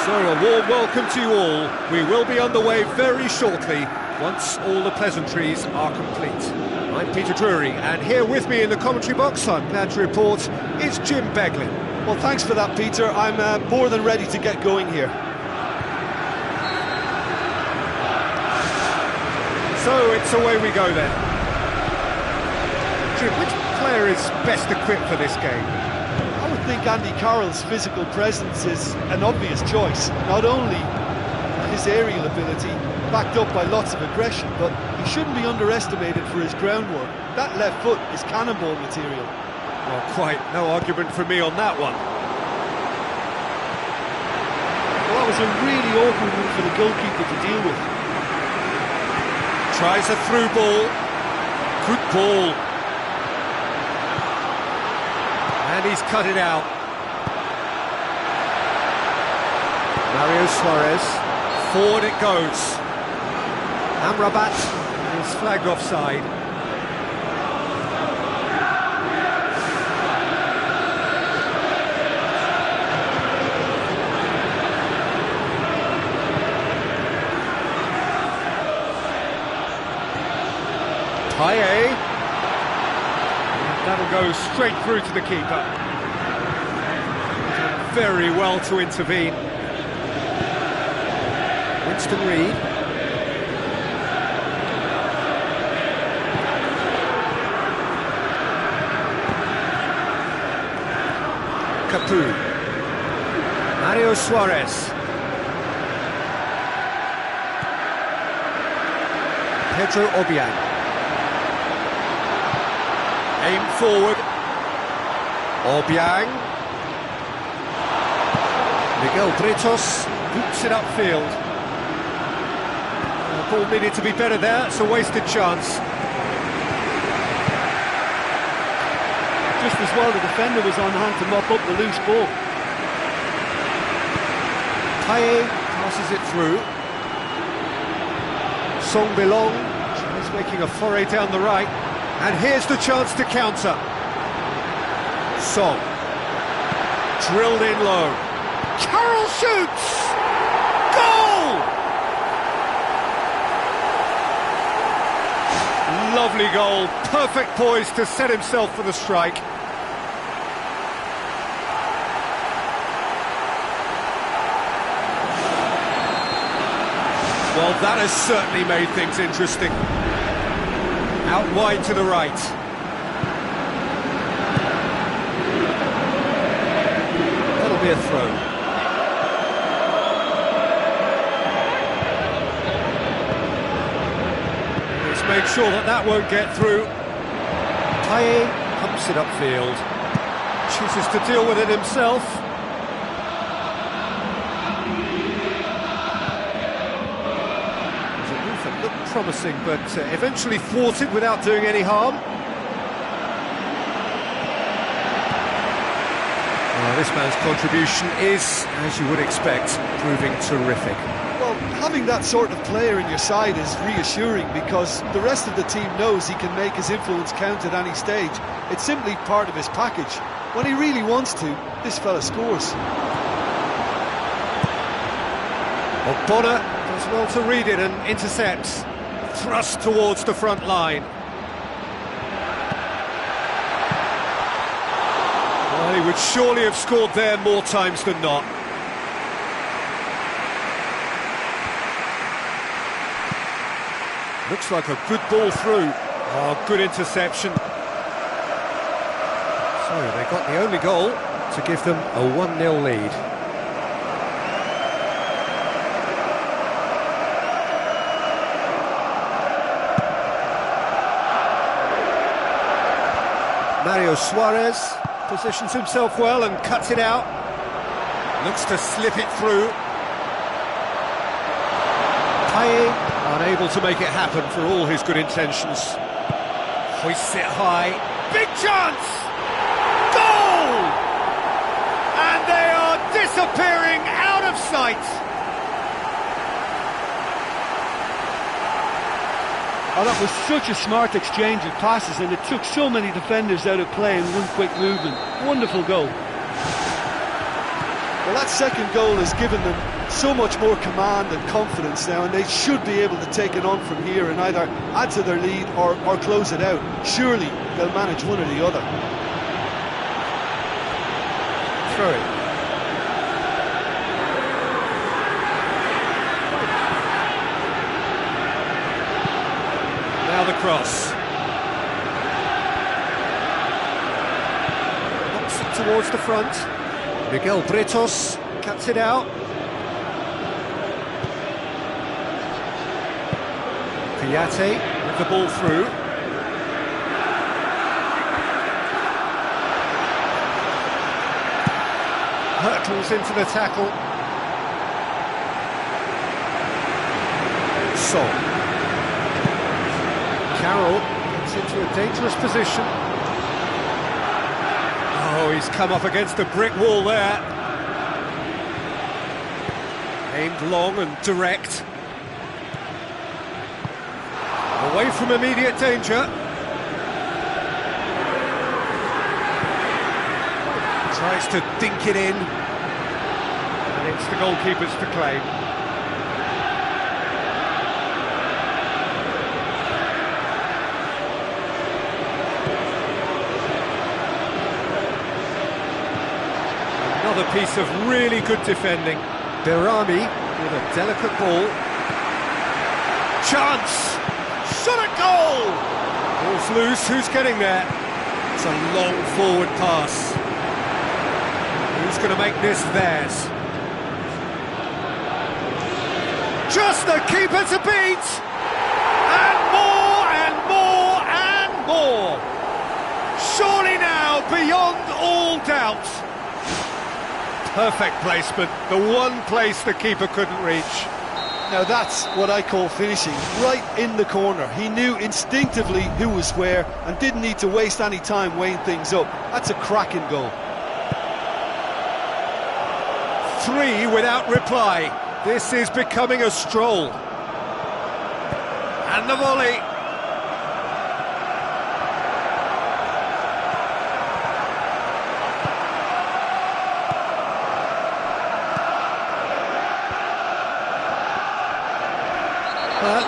So a warm welcome to you all. We will be underway very shortly, once all the pleasantries are complete. I'm Peter Drury, and here with me in the commentary box, I'm glad to report, is Jim Beglin. Well, thanks for that, Peter. I'm more than ready to get going here. So it's away we go then. Jim, which player is best equipped for this game? I would think Andy Carroll's physical presence is an obvious choice. Not only his aerial ability, backed up by lots of aggression, but he shouldn't be underestimated for his groundwork. That left foot is cannonball material. Well, quite no argument from me on that one. Well, that was a really awkward one for the goalkeeper to deal with. Tries a through ball. Good ball. And he's cut it out. Mario Suarez. Forward it goes. Amrabat is flagged offside. Payet. That'll go straight through to the keeper. Very well to intervene. Winston Reid. Capu. Mario Suarez. Pedro Obiang. Aim forward. Obiang. Miguel Britos boots it upfield. The ball needed to be better there, it's a wasted chance. Just as well the defender was on hand to mop up the loose ball. Payet passes it through. Song Belong is making a foray down the right. And here's the chance to counter. Song. Drilled in low. Carroll shoots! Goal! Lovely goal. Perfect poise to set himself for the strike. Well, that has certainly made things interesting. Out wide to the right. That'll be a throw. Let's make sure that that won't get through. Payet pumps it upfield. Chooses to deal with it himself. Looked promising, but eventually thwarted without doing any harm. Well, this man's contribution is, as you would expect, proving terrific. Well, having that sort of player in your side is reassuring because the rest of the team knows he can make his influence count at any stage. It's simply part of his package. When he really wants to, this fella scores. Bonner does well to read it and intercepts. Thrust towards the front line. Well, he would surely have scored there more times than not. Looks like a good ball through. Oh, good interception. So they got the only goal to give them a 1-0 lead. Mario Suarez positions himself well and cuts it out. Looks to slip it through. Payet unable to make it happen for all his good intentions. Hoists it high. Big chance! Goal! And they are disappearing out of sight. Oh, that was such a smart exchange of passes, and it took so many defenders out of play in one quick movement. Wonderful goal. Well, that second goal has given them so much more command and confidence now, and they should be able to take it on from here and either add to their lead or close it out. Surely they'll manage one or the other. Through it. Now the cross. Knocks it towards the front. Miguel Britos cuts it out. Piatti with the ball through. Hurtles into the tackle. Sol. Carroll gets into a dangerous position. Oh, he's come up against the brick wall there. Aimed long and direct. Away from immediate danger. Tries to dink it in. And it's the goalkeeper's to claim. Another piece of really good defending. Berami with a delicate ball. Chance! Shot at goal! Ball's loose, who's getting there? It's a long forward pass. Who's going to make this theirs? Just the keeper to beat! And more and more and more! Surely now, beyond all doubt. Perfect placement, the one place the keeper couldn't reach. Now that's what I call finishing, right in the corner. He knew instinctively who was where and didn't need to waste any time weighing things up. That's a cracking goal. 3 without reply. This is becoming a stroll. And the volley.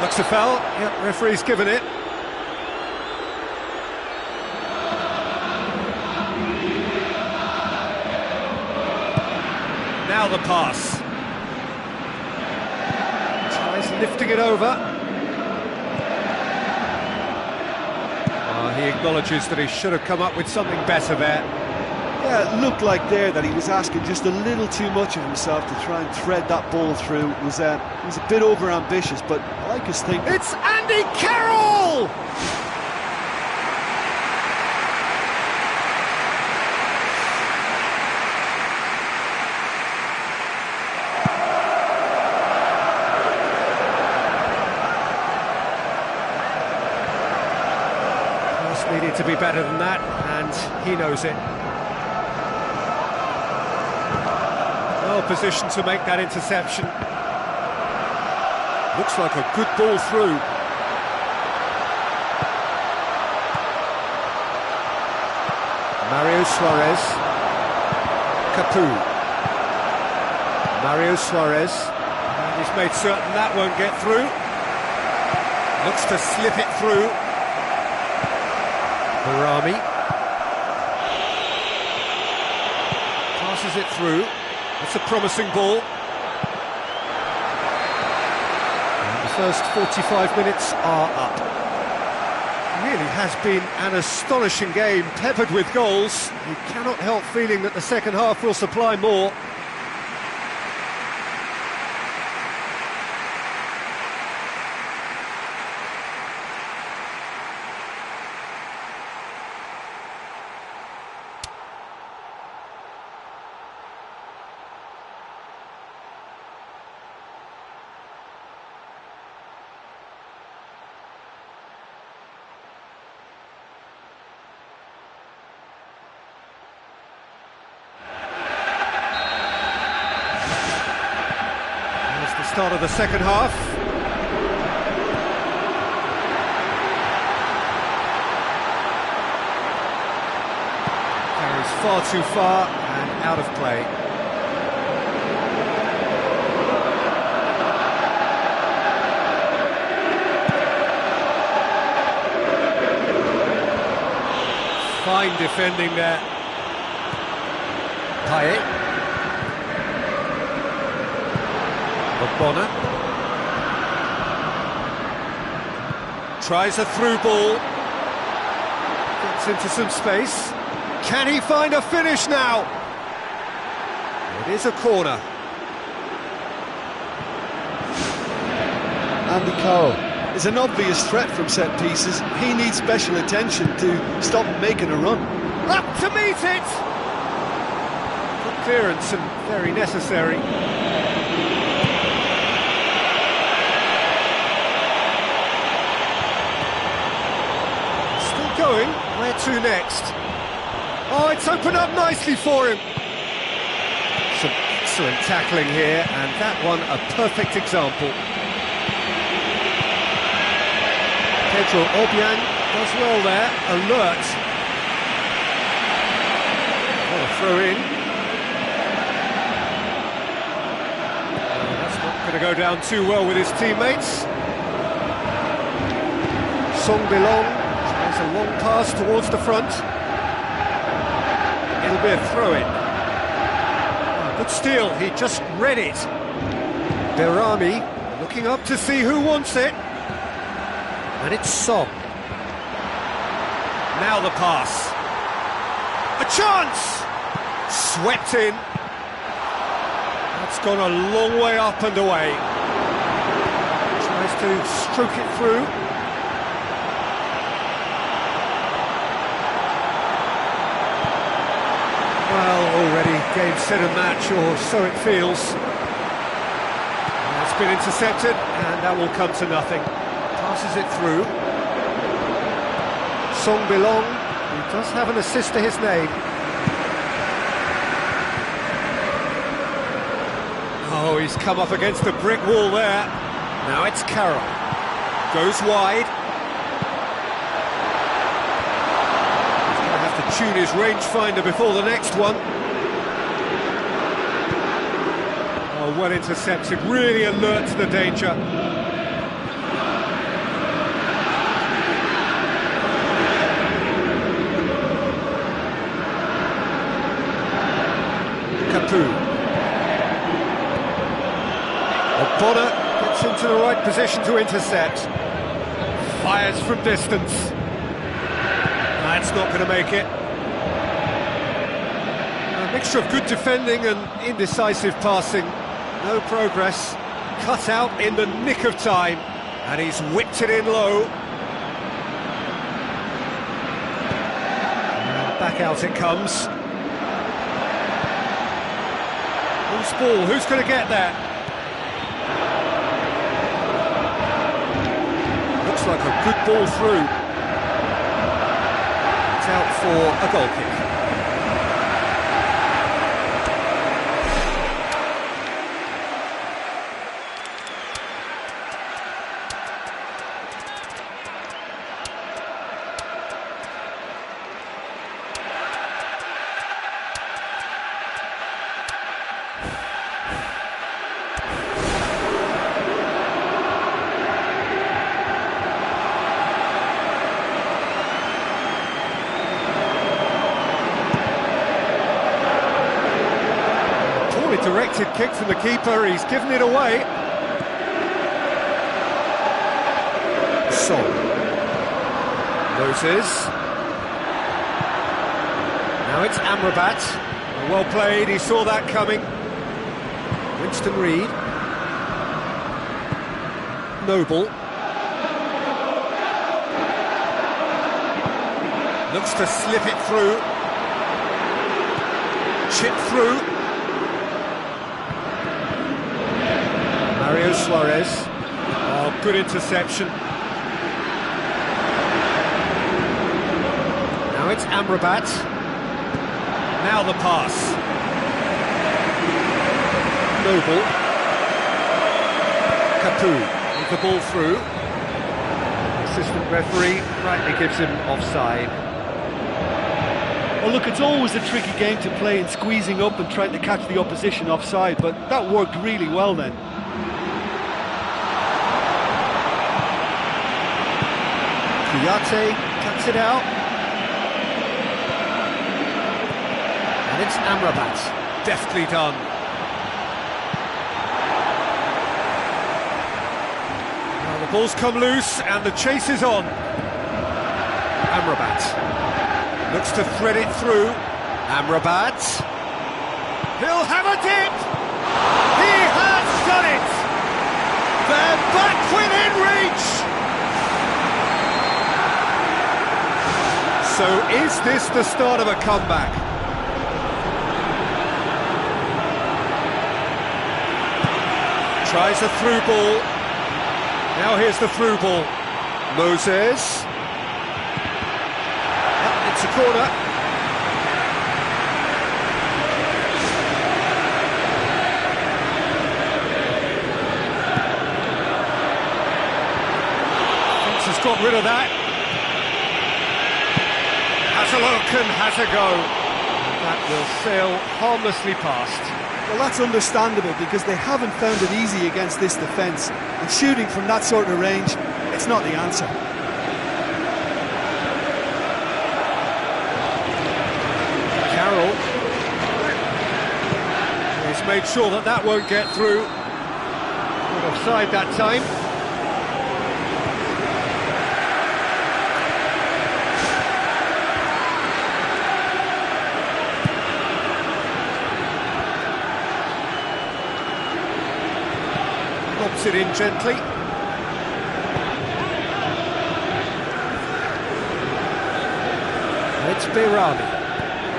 Looks a foul. Yep, referee's given it. Now the pass. Tries lifting it over. He acknowledges that he should have come up with something better there. Yeah, it looked like there that he was asking just a little too much of himself to try and thread that ball through. It was a bit over-ambitious, but I like his thinking. It's Andy Carroll! Pass needed to be better than that, and he knows it. Well positioned to make that interception. Looks like a good ball through. Mario Suarez. Capu. Mario Suarez. And he's made certain that won't get through. Looks to slip it through. Berami. Passes it through. It's a promising ball. And the first 45 minutes are up. It really has been an astonishing game, peppered with goals. You cannot help feeling that the second half will supply more. Start of the second half. Carries far too far and out of play. defending there. Payet. Bonner. Tries a through ball. Gets into some space. Can he find a finish now? It is a corner. Andy Carroll is an obvious threat from set pieces. He needs special attention to stop him making a run. Up to meet it! Good clearance and very necessary. Still going. Where to next? Oh, it's opened up nicely for him. Some excellent tackling here, and that one a perfect example. Pedro Obiang does well there, alert. What a throw in. That's not going to go down too well with his teammates. Song Belong tries a long pass towards the front. It'll be a throw-in. Oh, good steal, he just read it. Berami looking up to see who wants it. And it's Song. Now the pass. A chance! Swept in. That's gone a long way up and away. Tries to stroke it through. Well, already game, set and match, or so it feels. It's been intercepted, and that will come to nothing. Passes it through. Song Belong, who does have an assist to his name. Oh, he's come up against a brick wall there. Now it's Carroll. Goes wide. He's going to have to tune his rangefinder before the next one. Oh, well intercepted, really alert to the danger. Bonner gets into the right position to intercept. Fires from distance. That's not going to make it. A mixture of good defending and indecisive passing. No progress. Cut out in the nick of time. And he's whipped it in low. And back out it comes. Loose ball, who's going to get there? Looks like a good ball through. It's out for a goal kick. Directed kick from the keeper, he's given it away. Song. Loses. Now it's Amrabat. Well played, he saw that coming. Winston Reid. Noble. Looks to slip it through. Chip through. Mario Suarez. Oh, good interception. Now it's Amrabat. Now the pass. Noble. Capu with the ball through. Assistant referee rightly gives him offside. Well, look, it's always a tricky game to play in squeezing up and trying to catch the opposition offside, but that worked really well then. Kouyaté cuts it out. And it's Amrabat. Deftly done. Well, the ball's come loose and the chase is on. Amrabat looks to thread it through. Amrabat. He'll have a dip. He has done it. They're back within reach. So is this the start of a comeback? Tries a through ball. Now here's the through ball. Moses. Yep, it's a corner. Finks has got rid of that. Has a look and has a go. That will sail harmlessly past. Well, that's understandable because they haven't found it easy against this defence. And shooting from that sort of range, it's not the answer. Carroll. He's made sure that that won't get through. Not offside that time. Lobs it in gently. It's Behrami.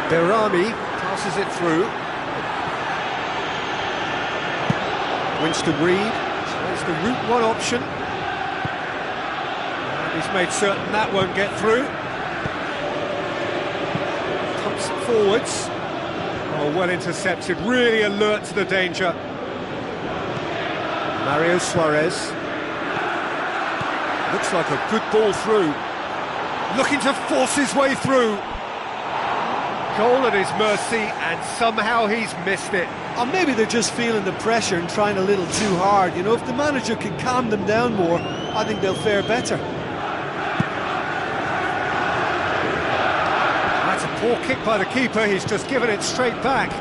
Behrami passes it through. Winston Reid, so it's the route one option. And he's made certain that won't get through. Pumps it forwards. Oh, well intercepted, really alert to the danger. Mario Suarez. Looks like a good ball through. Looking to force his way through. Goal at his mercy, and somehow he's missed it. Or maybe they're just feeling the pressure and trying a little too hard. You know, if the manager can calm them down more, I think they'll fare better. That's a poor kick by the keeper, he's just given it straight back.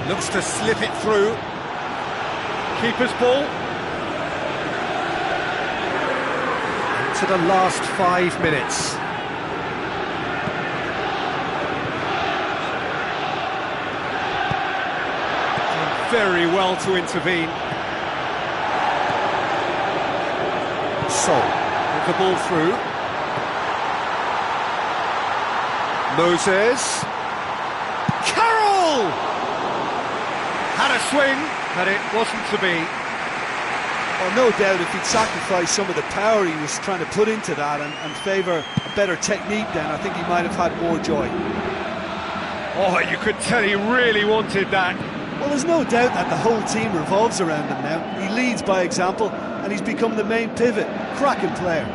Looks to slip it through. Keeper's ball. Into the last 5 minutes. Done very well to intervene. Sol with the ball through. Moses. Carroll! Had a swing, but it wasn't to be. Well, no doubt if he'd sacrificed some of the power he was trying to put into that and favour a better technique, then I think he might have had more joy. Oh, you could tell he really wanted that. Well, there's no doubt that the whole team revolves around him now. He leads by example, and he's become the main pivot. Cracking player.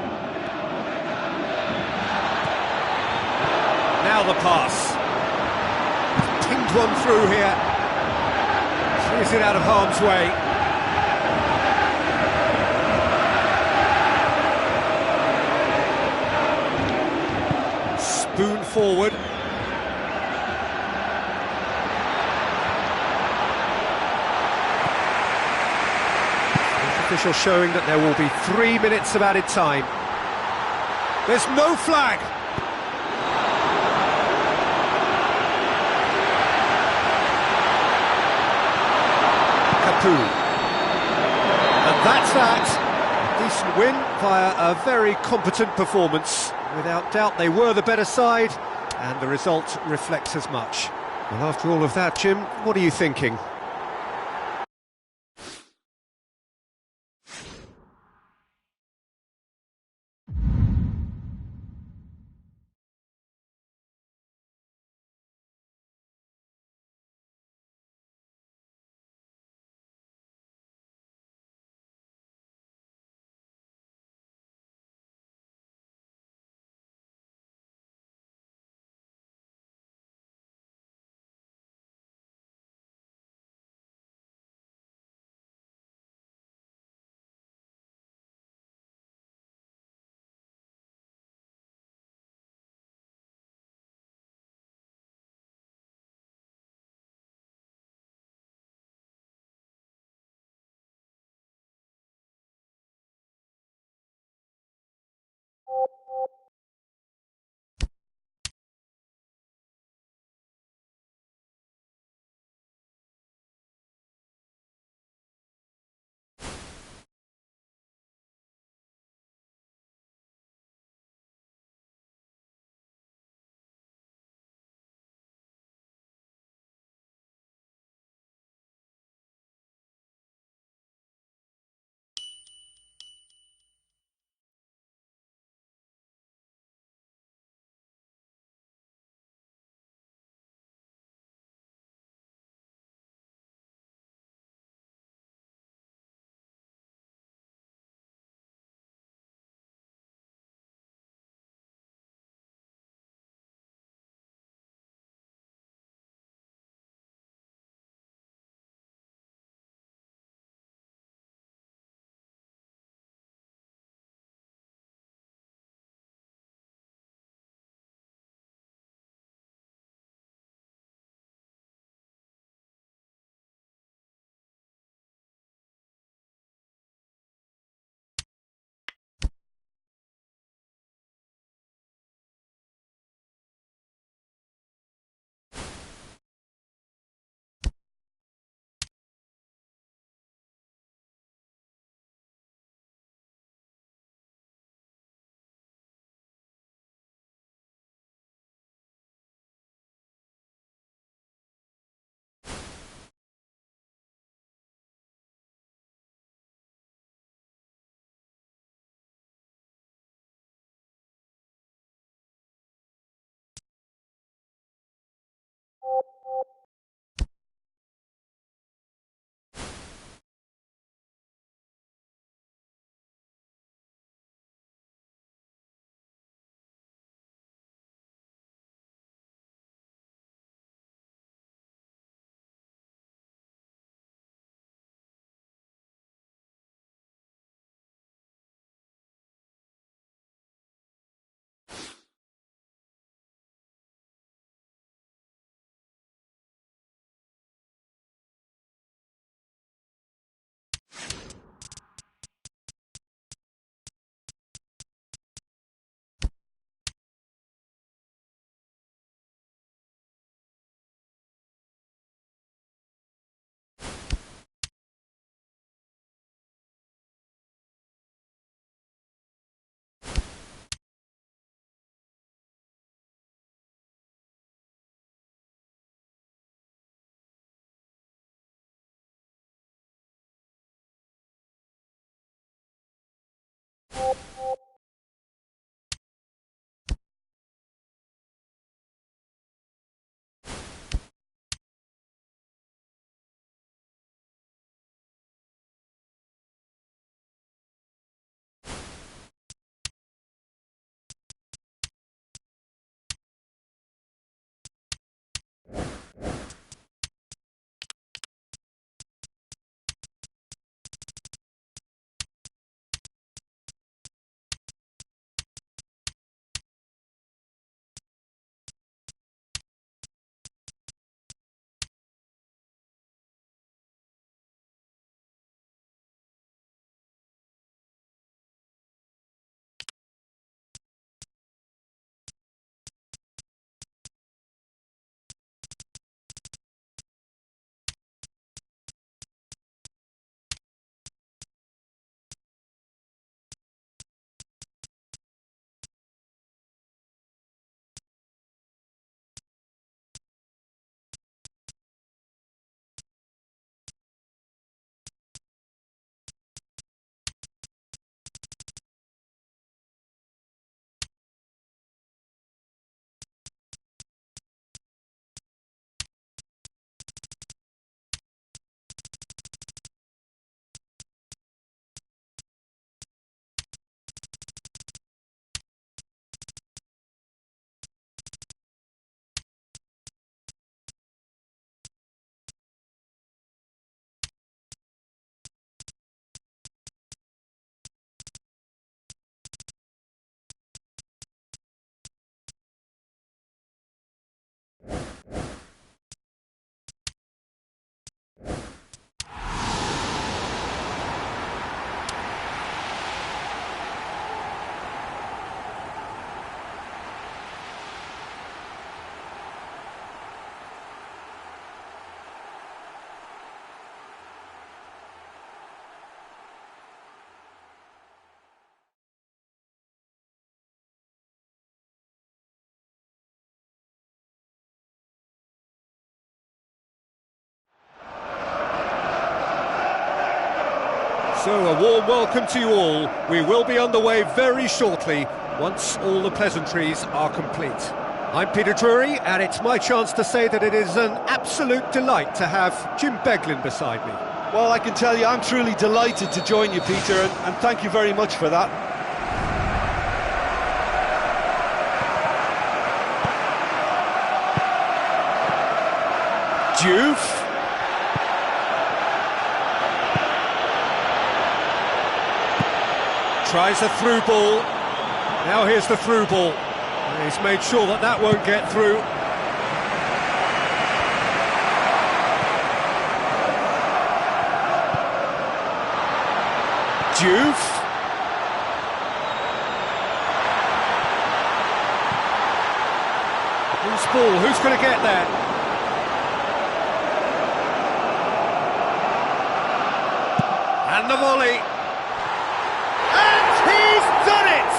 Now the pass. Pinged one through here. Clears it out of harm's way. Spoon forward. Official showing that there will be 3 minutes of added time. There's no flag. And that's that. A decent win via a very competent performance. Without doubt they were the better side, and the result reflects as much. Well, after all of that, Jim, what are you thinking? So, a warm welcome to you all. We will be underway very shortly, once all the pleasantries are complete. I'm Peter Drury, and it's my chance to say that it is an absolute delight to have Jim Beglin beside me. Well, I can tell you I'm truly delighted to join you, Peter, and thank you very much for that. Diouf. Tries a through ball. Now here's the through ball. He's made sure that that won't get through. Diouf. Who's ball? Who's going to get there? And the volley. And he's done it!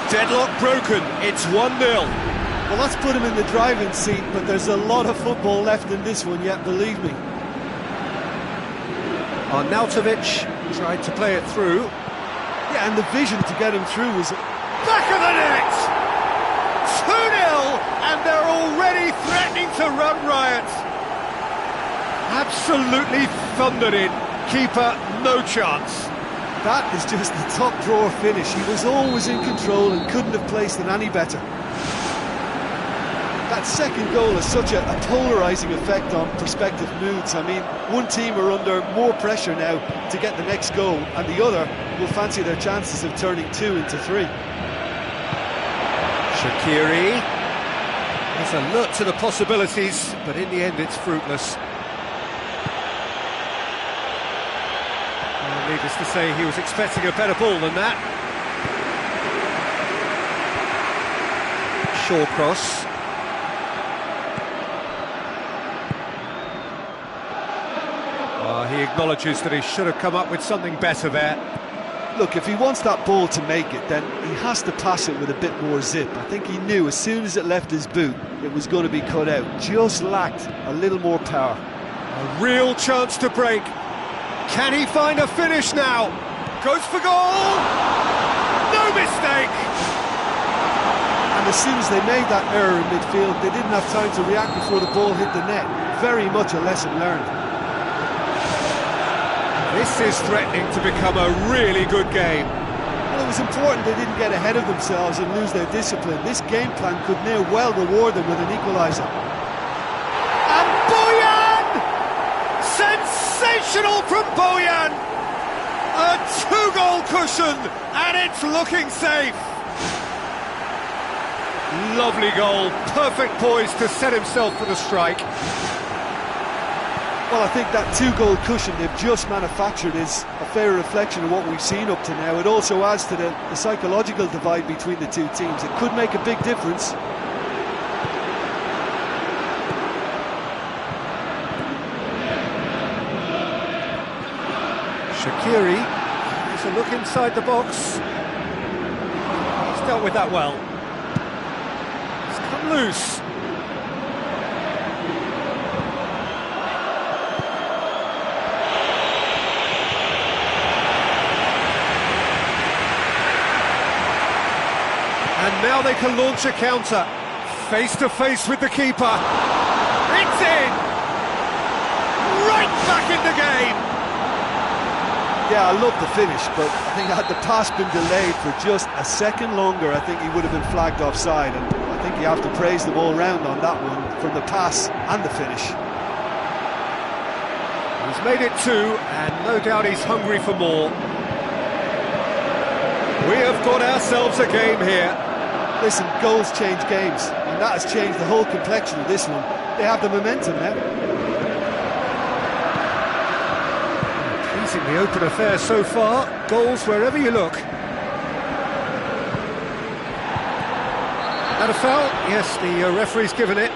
Deadlock broken, it's 1-0. Well, that's put him in the driving seat, but there's a lot of football left in this one yet, believe me. Arnautovic tried to play it through. Yeah, and the vision to get him through was... Back of the net! 2-0, and they're already threatening to run riot. Absolutely thundered in. Keeper, no chance. That is just the top drawer finish. He was always in control and couldn't have placed it any better. That second goal has such a polarising effect on prospective moods. I mean, one team are under more pressure now to get the next goal, and the other will fancy their chances of turning 2 into 3. Shaqiri. There's a look to the possibilities, but in the end it's fruitless. Needless to say, he was expecting a better ball than that. Shawcross. He acknowledges that he should have come up with something better there. Look, if he wants that ball to make it, then he has to pass it with a bit more zip. I think he knew as soon as it left his boot, it was going to be cut out. Just lacked a little more power. A real chance to break. Can he find a finish now? Goes for goal! No mistake! And as soon as they made that error in midfield, they didn't have time to react before the ball hit the net. Very much a lesson learned. This is threatening to become a really good game. Well, it was important they didn't get ahead of themselves and lose their discipline. This game plan could now well reward them with an equaliser. And Bojan! Sensational from Bojan! A 2-goal cushion, and it's looking safe. Lovely goal, perfect poise to set himself for the strike. Well, I think that 2-goal cushion they've just manufactured is a fair reflection of what we've seen up to now. It also adds to the psychological divide between the two teams. It could make a big difference. Shaqiri has a look inside the box. He's dealt with that well. He's come loose. And now they can launch a counter. Face to face with the keeper. It's in! Right back in the game! Yeah, I love the finish, but I think had the pass been delayed for just a second longer, I think he would have been flagged offside, and I think you have to praise them all round on that one, from the pass and the finish. He's made it 2, and no doubt he's hungry for more. We have got ourselves a game here. Listen, goals change games, and that has changed the whole complexion of this one. They have the momentum now. The open affair so far, goals wherever you look. That a foul? Yes, the referee's given it.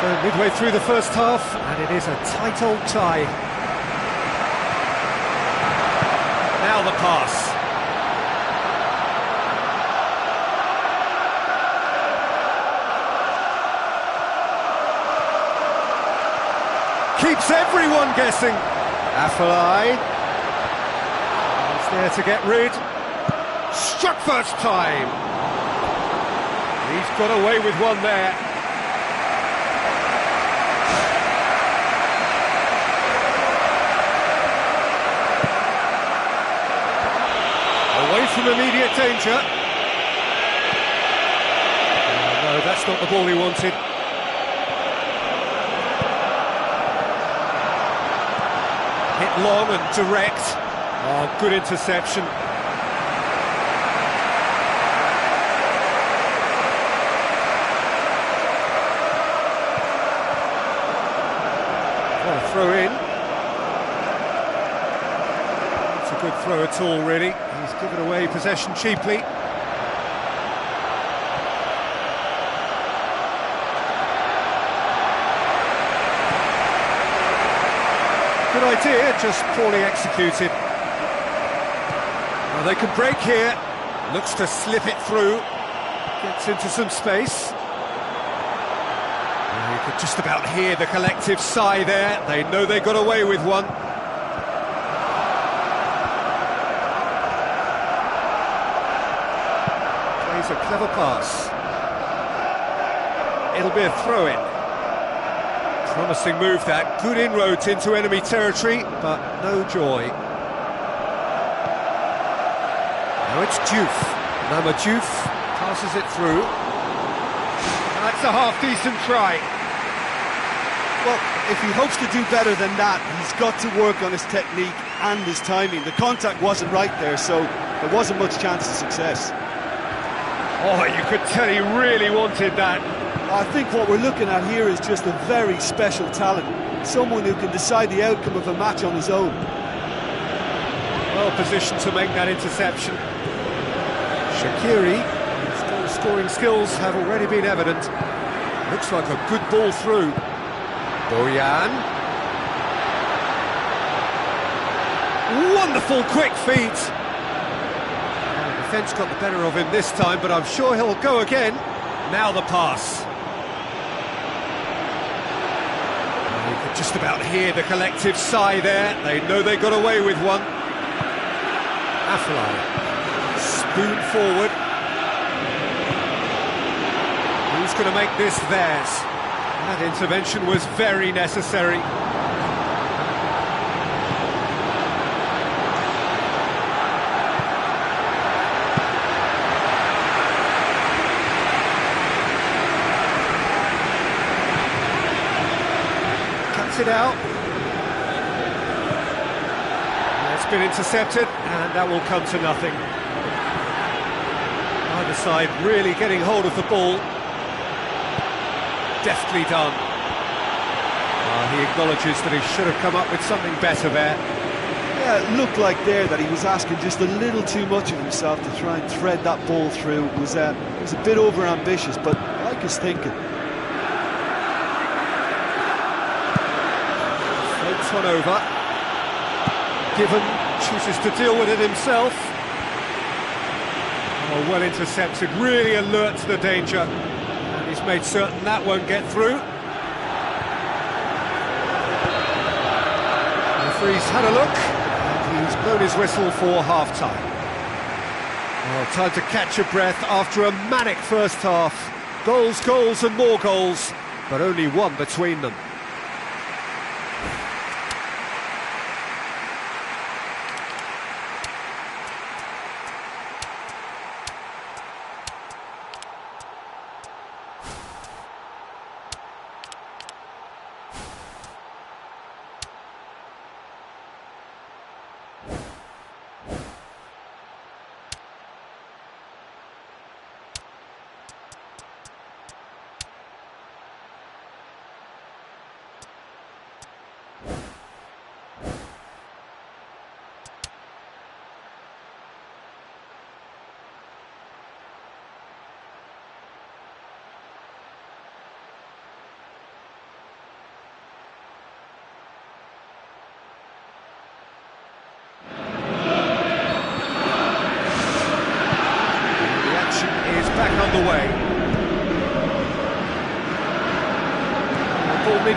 So midway through the first half, and it is a tight old tie. Now the pass. Keeps everyone guessing. Affalai. He's there to get rid. Struck first time. He's got away with one there. Away from immediate danger. No, that's not the ball he wanted. Hit long and direct. Oh, good interception. What a throw in. It's a good throw at all, really. He's given away possession cheaply. Good idea, just poorly executed. Well, they can break here. Looks to slip it through. Gets into some space. Well, you could just about hear the collective sigh there. They know they got away with one. Plays a clever pass. It'll be a throw-in. Promising move that, good inroads into enemy territory, but no joy. Now it's Diouf. Nama Diouf passes it through. And that's a half-decent try. Well, if he hopes to do better than that, he's got to work on his technique and his timing. The contact wasn't right there, so there wasn't much chance of success. Oh, you could tell he really wanted that. I think what we're looking at here is just a very special talent. Someone who can decide the outcome of a match on his own. Well positioned to make that interception. Shaqiri, his scoring skills have already been evident. Looks like a good ball through. Boyan. Wonderful quick feet. The defence got the better of him this time, but I'm sure he'll go again. Now the pass. You could just about hear the collective sigh there. They know they got away with one. Affalai. Spoon forward. Who's going to make this theirs? That intervention was very necessary. Cuts it out. It's been intercepted, and that will come to nothing. Either side really getting hold of the ball. Deftly done. He acknowledges that he should have come up with something better there. Yeah, it looked like there that he was asking just a little too much of himself to try and thread that ball through. It was a bit over-ambitious, but I like his thinking. Floats one over. Given chooses to deal with it himself. Oh, well intercepted, really alert to the danger. And he's made certain that won't get through. The referee's had a look, and he's blown his whistle for half-time. Well, time to catch your breath after a manic first half. Goals, goals and more goals, but only one between them.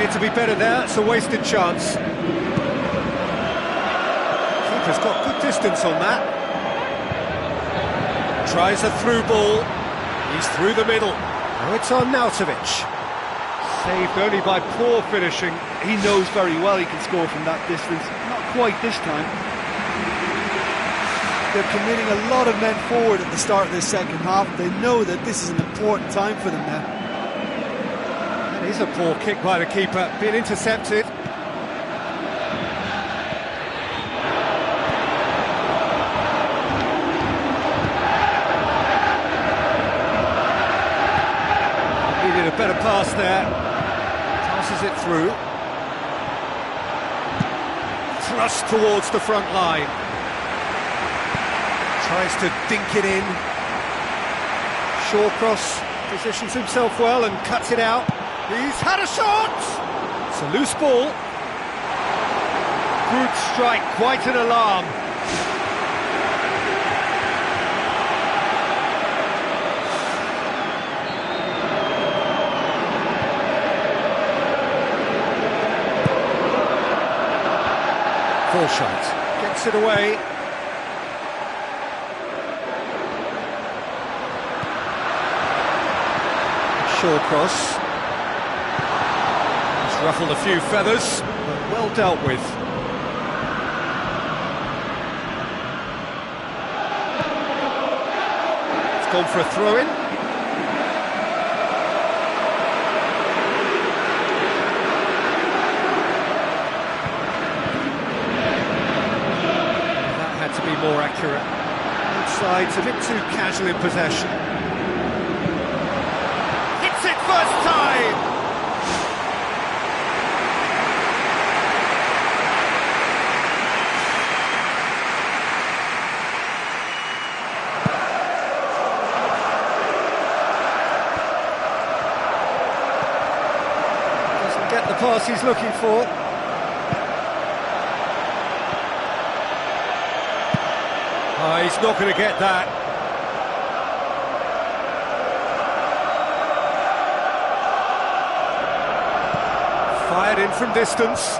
Needed to be better there, it's a wasted chance. Keeper's got good distance on that. Tries a through ball. He's through the middle. Now it's on Nautovic. Saved only by poor finishing. He knows very well he can score from that distance. Not quite this time. They're committing a lot of men forward at the start of the second half. They know that this is an important time for them now. That is a poor kick by the keeper, being intercepted. Needed a better pass there. Passes it through. Thrust towards the front line. Tries to dink it in. Shawcross positions himself well and cuts it out. He's had a shot! It's a loose ball. Good strike, quite an alarm. Full shot. Gets it away. Shawcross. He's ruffled a few feathers, but well dealt with. It's gone for a throw-in. That had to be more accurate. Both sides a bit too casual in possession. First time! Doesn't get the pass he's looking for. Oh, he's not going to get that. Fired in from distance.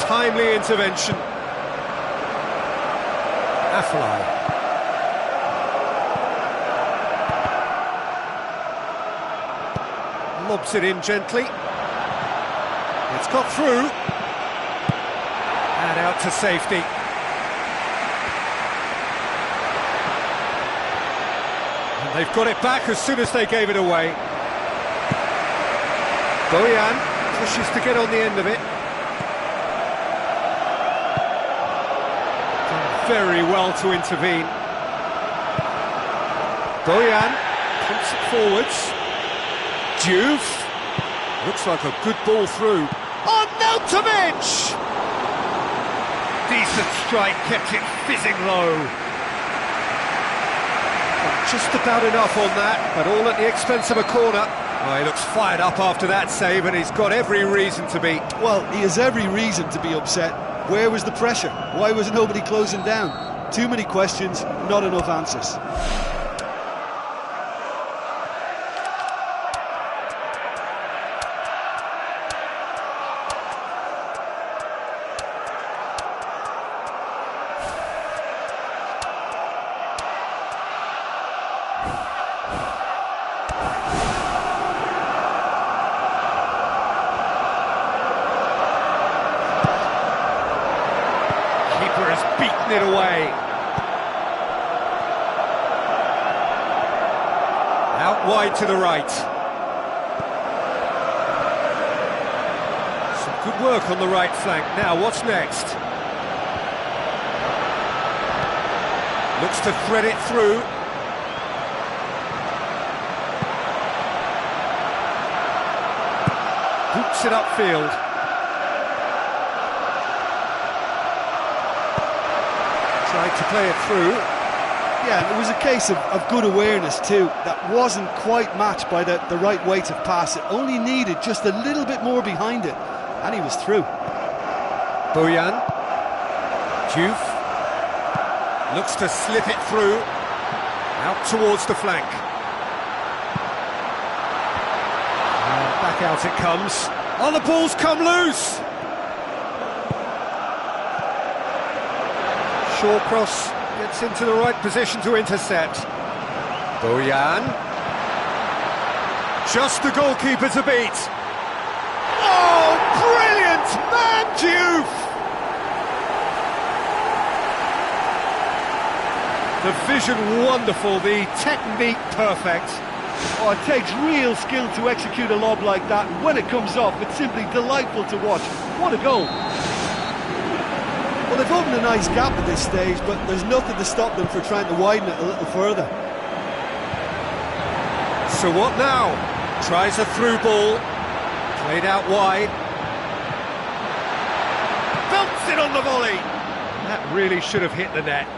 Timely intervention. Afellay. Lobs it in gently. It's got through. And out to safety. And they've got it back as soon as they gave it away. Bojan pushes to get on the end of it. Done very well to intervene. Bojan pumps it forwards. Juve. Looks like a good ball through. On Nautovic! Decent strike, kept it fizzing low. Just about enough on that, but all at the expense of a corner. Well, he looks fired up after that save, and he's got every reason to be. Well, he has every reason to be upset. Where was the pressure? Why was nobody closing down? Too many questions, not enough answers. Beaten it away. Out wide to the right. Some good work on the right flank. Now, what's next? Looks to thread it through. Hoops it upfield. Tried to play it through. Yeah, and it was a case of good awareness too. That wasn't quite matched by the right weight of pass. It only needed just a little bit more behind it, and he was through. Bojan. Juve. Looks to slip it through. Out towards the flank. Out it comes. Oh, the ball's come loose! Short cross gets into the right position to intercept. Bojan. Just the goalkeeper to beat. Oh, brilliant! Man, Diouf! The vision wonderful, the technique perfect. Oh, it takes real skill to execute a lob like that, and when it comes off, it's simply delightful to watch. What a goal! Well, they've opened a nice gap at this stage, but there's nothing to stop them from trying to widen it a little further. So what now? Tries a through ball, played out wide. Belts it on the volley! That really should have hit the net.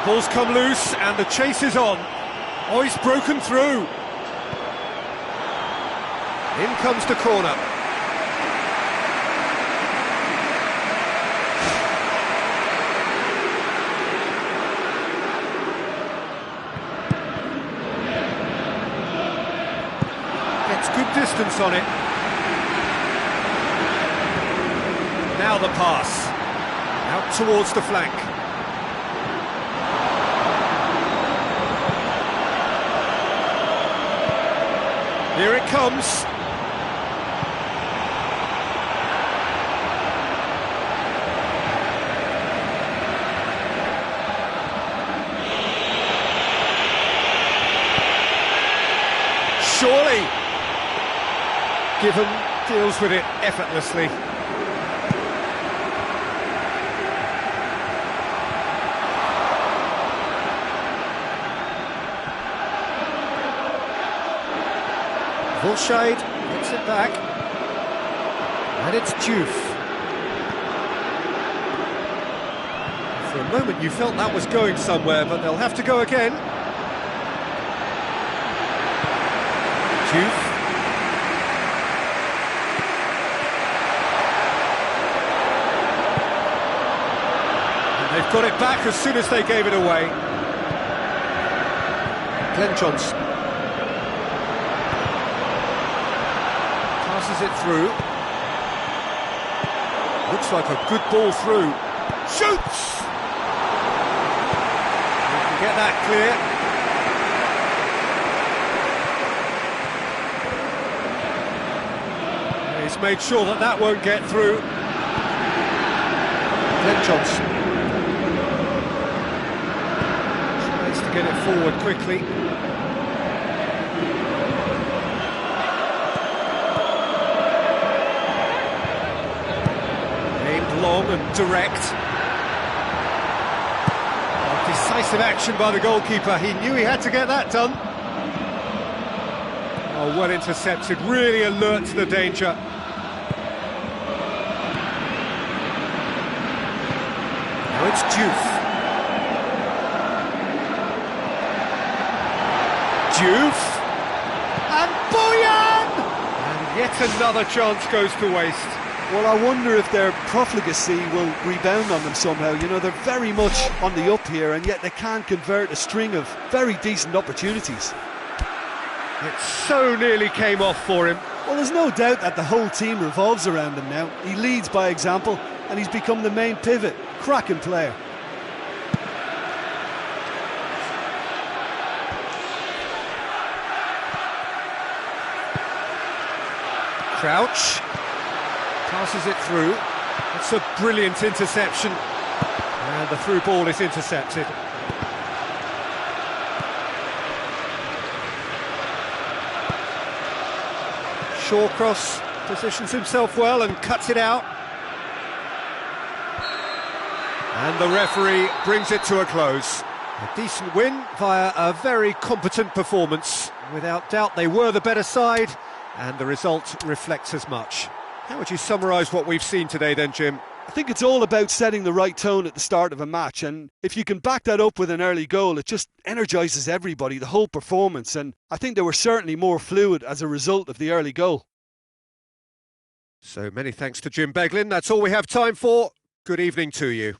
Ball's come loose and the chase is on. Oh, he's broken through. In comes the corner. Gets good distance on it. Now the pass. Out towards the flank. Here it comes. Surely. Given deals with it effortlessly. Bullshade gets it back, and it's Diouf. For a moment you felt that was going somewhere, but they'll have to go again. Diouf. And they've got it back as soon as they gave it away. Glenn Johnson. Passes it through. Looks like a good ball through. Shoots! He can get that clear. He's made sure that that won't get through. Glenn Johnson tries to get it forward quickly. Long and direct. Oh, decisive action by the goalkeeper. He knew he had to get that done. Oh, well intercepted. Really alert to the danger. Now it's Diouf. Diouf. And Bojan! And yet another chance goes to waste. Well, I wonder if their profligacy will rebound on them somehow. You know, they're very much on the up here, and yet they can't convert a string of very decent opportunities. It so nearly came off for him. Well, there's no doubt that the whole team revolves around him now. He leads by example, and he's become the main pivot. Cracking player. Crouch passes it through. That's a brilliant interception, and the through ball is intercepted. Shawcross positions himself well and cuts it out. And the referee brings it to a close. A decent win via a very competent performance. Without doubt they were the better side, and the result reflects as much. How would you summarise what we've seen today then, Jim? I think it's all about setting the right tone at the start of a match, and if you can back that up with an early goal, it just energises everybody, the whole performance, and I think they were certainly more fluid as a result of the early goal. So many thanks to Jim Beglin. That's all we have time for. Good evening to you.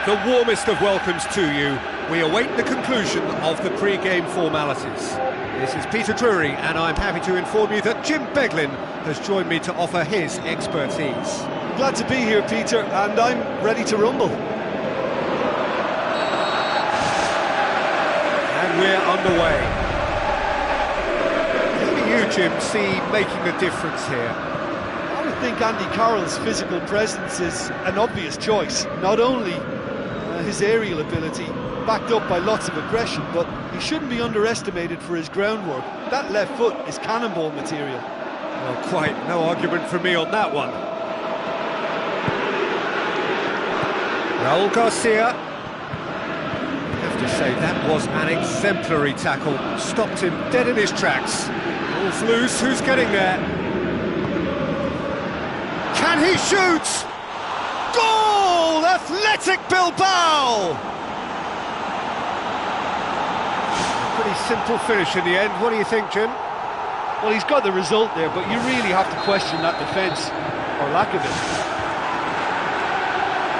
The warmest of welcomes to you. We await the conclusion of the pre-game formalities. This is Peter Drury, and I'm happy to inform you that Jim Beglin has joined me to offer his expertise. Glad to be here, Peter, and I'm ready to rumble. And we're underway. Who do you, Jim, see making the difference here? I would think Andy Carroll's physical presence is an obvious choice. Not only his aerial ability, backed up by lots of aggression, but he shouldn't be underestimated for his groundwork. That left foot is cannonball material. Well, quite no argument from me on that one. Raul Garcia. I have to say, that was an exemplary tackle. Stopped him dead in his tracks. Ball's loose, who's getting there? Can he shoot? Goal! Athletic Bilbao! Pretty simple finish in the end. What do you think, Jim? Well, he's got the result there, but you really have to question that defence, or lack of it.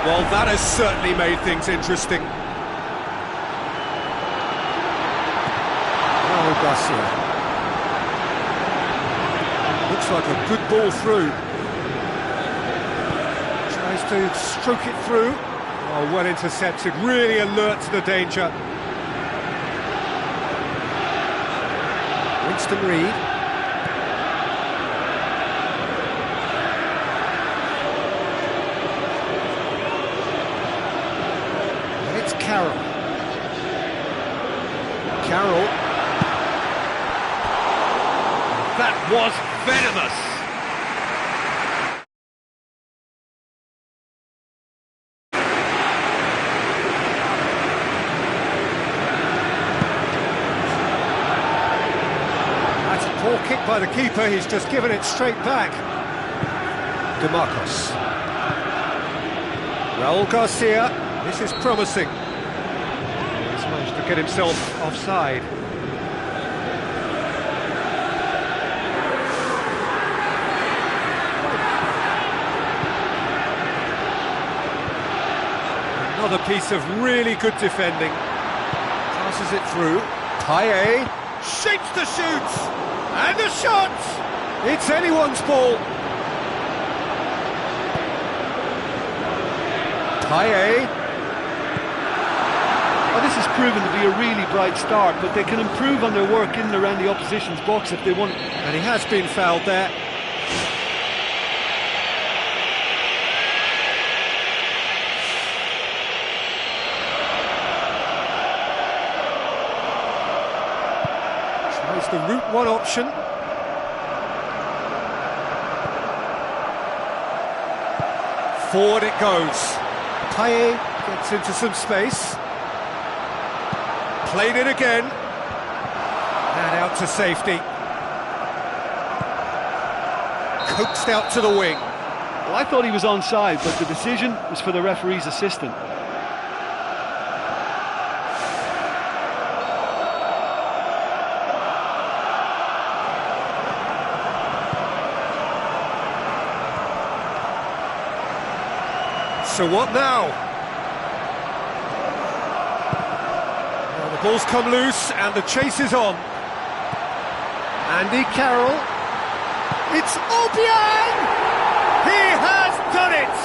Well, that has certainly made things interesting. Raul Garcia. Looks like a good ball through. Tries to stroke it through. Oh, well intercepted, really alert to the danger. Winston Reid. And it's Carroll. Carroll. That was venomous. Poor kick by the keeper, he's just given it straight back. DeMarcos. Raul Garcia, this is promising. He's managed to get himself offside. Another piece of really good defending. Passes it through. Payet shapes the shoot! And the shot! It's anyone's ball. Payet. Well, this has proven to be a really bright start, but they can improve on their work in and around the opposition's box if they want. And he has been fouled there. Tries the route one option. Forward it goes. Payet gets into some space. Played it again. And out to safety. Coaxed out to the wing. Well, I thought he was onside, but the decision was for the referee's assistant. So what now? Well, the ball's come loose and the chase is on. Andy Carroll. It's Obiang! He has done it!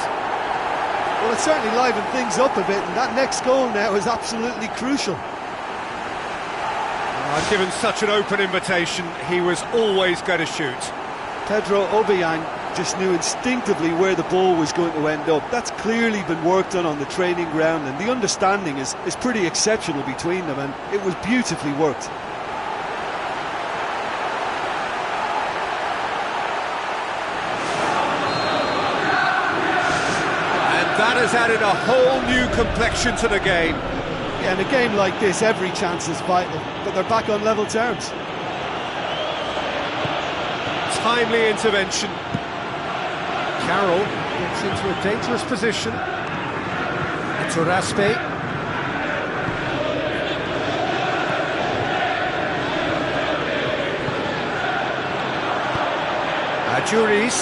Well, it certainly livened things up a bit, and that next goal now is absolutely crucial. Given such an open invitation, he was always going to shoot. Pedro Obiang just knew instinctively where the ball was going to end up. That's clearly been worked on the training ground, and the understanding is pretty exceptional between them, and it was beautifully worked. And that has added a whole new complexion to the game. Yeah, in a game like this, every chance is vital, but they're back on level terms. Timely intervention. Carroll gets into a dangerous position. Iturraspe. Adjuris.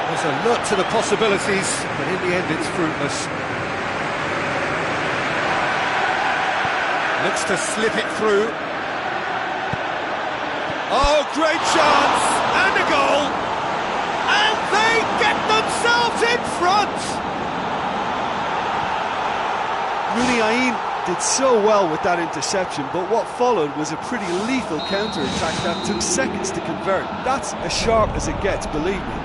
There's alert to the possibilities, but in the end it's fruitless. Looks to slip it through. Oh, great chance! And a goal! And they get themselves in front! Rooney Aine did so well with that interception, but what followed was a pretty lethal counter-attack that took seconds to convert. That's as sharp as it gets, believe me.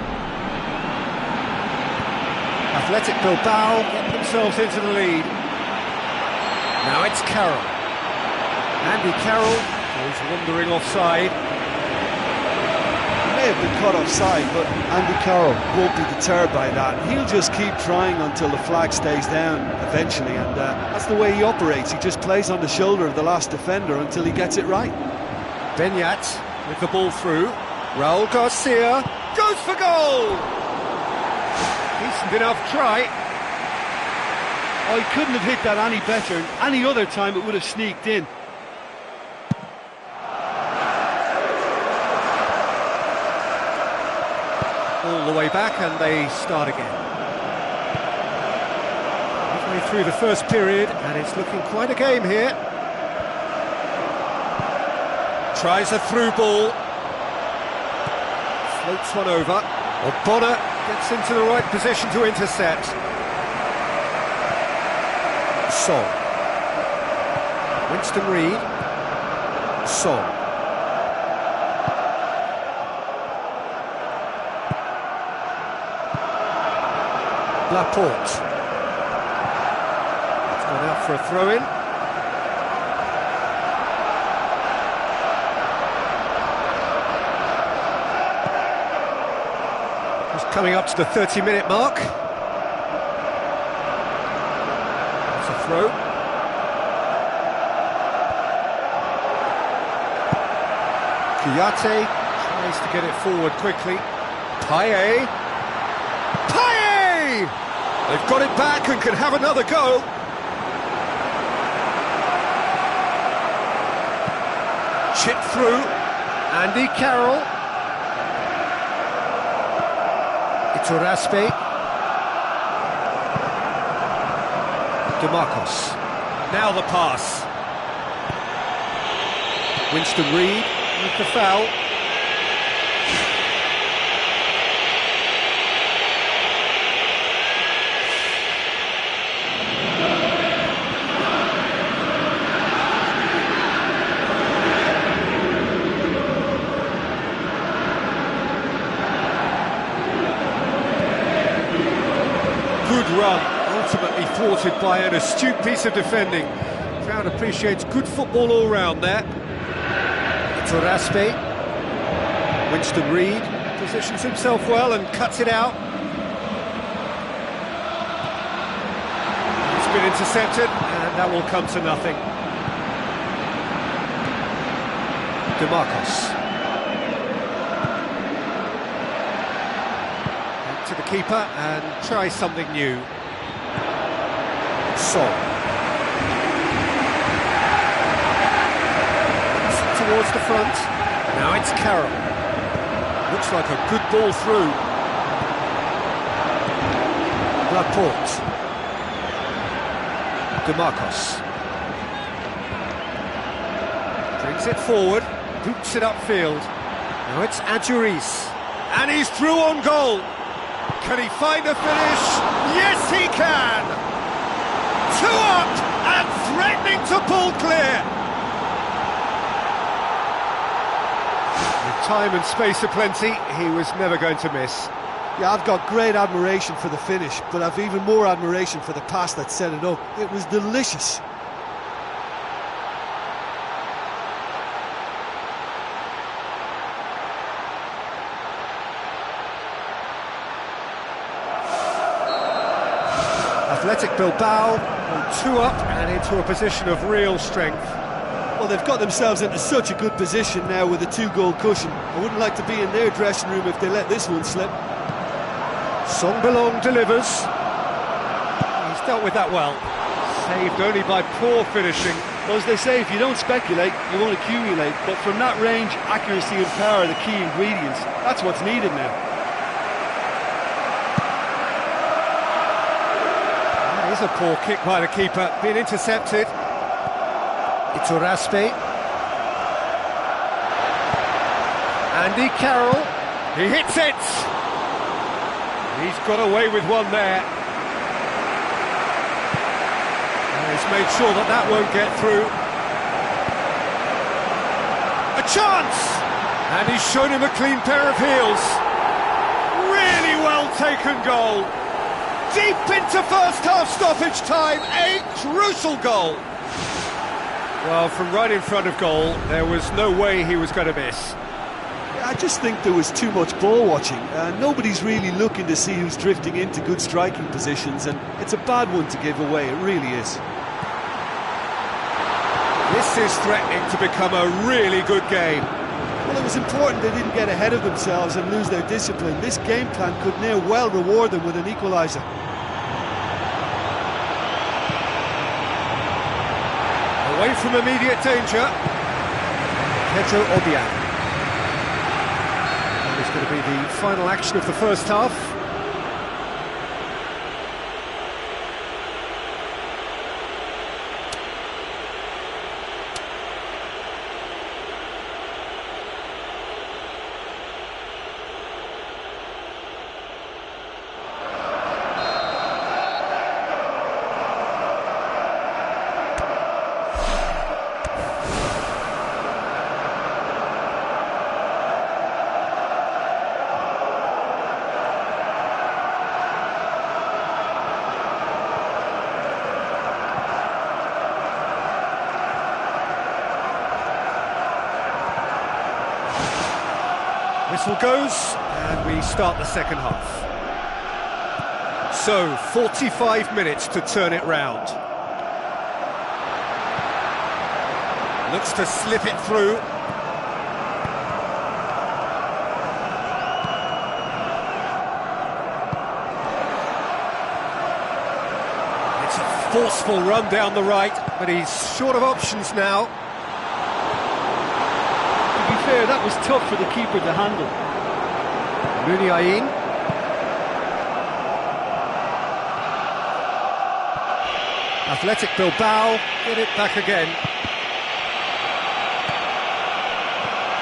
Athletic Bilbao get themselves into the lead. Now it's Carroll. Andy Carroll goes wandering offside. He may have been caught offside, but Andy Carroll won't be deterred by that. He'll just keep trying until the flag stays down eventually, and that's the way he operates. He just plays on the shoulder of the last defender until he gets it right. Benyat with the ball through. Raul Garcia goes for goal! Decent enough try. Oh, he couldn't have hit that any better. Any other time it would have sneaked in. All the way back, and they start again. Halfway through the first period, and it's looking quite a game here. Tries a through ball. Floats one over. O'Connor gets into the right position to intercept. Song. Winston Reid. Song. Laporte. It's gone out for a throw-in. Just coming up to the 30-minute mark. That's a throw. Kouyaté tries to get it forward quickly. Payet. They've got it back and can have another go. Chip through. Andy Carroll. Iturraspe. DeMarcos. Now the pass. Winston Reid with the foul. Good run, ultimately thwarted by an astute piece of defending. Crowd appreciates good football all round there. Iturraspe. Winston Reid positions himself well and cuts it out. It's been intercepted, and that will come to nothing. DeMarcos. To the keeper and try something new. Song. Towards the front. Now it's Carroll. Looks like a good ball through. Laporte. DeMarcos. Brings it forward. Boots it upfield. Now it's Adjuris. And he's through on goal. Can he find a finish? Yes, he can! 2 up and threatening to pull clear. With time and space aplenty, he was never going to miss. Yeah, I've got great admiration for the finish, but I've even more admiration for the pass that set it up. It was delicious. Athletic Bilbao go 2 up and into a position of real strength. Well, they've got themselves into such a good position now with a 2-goal cushion. I wouldn't like to be in their dressing room if they let this one slip. Songbelong delivers. He's dealt with that well. Saved only by poor finishing. Well, as they say, if you don't speculate, you won't accumulate. But from that range, accuracy and power are the key ingredients. That's what's needed now. That's a poor kick by the keeper, being intercepted. Iturraspe. Andy Carroll, he hits it! He's got away with one there. And he's made sure that that won't get through. A chance! And he's shown him a clean pair of heels. Really well taken goal. Deep into first half stoppage time, a crucial goal. Well, from right in front of goal, there was no way he was going to miss. I just think there was too much ball watching. Nobody's really looking to see who's drifting into good striking positions, and it's a bad one to give away, it really is. This is threatening to become a really good game. Well, it was important they didn't get ahead of themselves and lose their discipline. This game plan could now well reward them with an equaliser. Away from immediate danger, Pedro Obiang. And it's going to be the final action of the first half. Whistle goes, and we start the second half. So, 45 minutes to turn it round. Looks to slip it through. It's a forceful run down the right, but he's short of options now. That was tough for the keeper to handle. Muniain. Athletic Bilbao get it back again.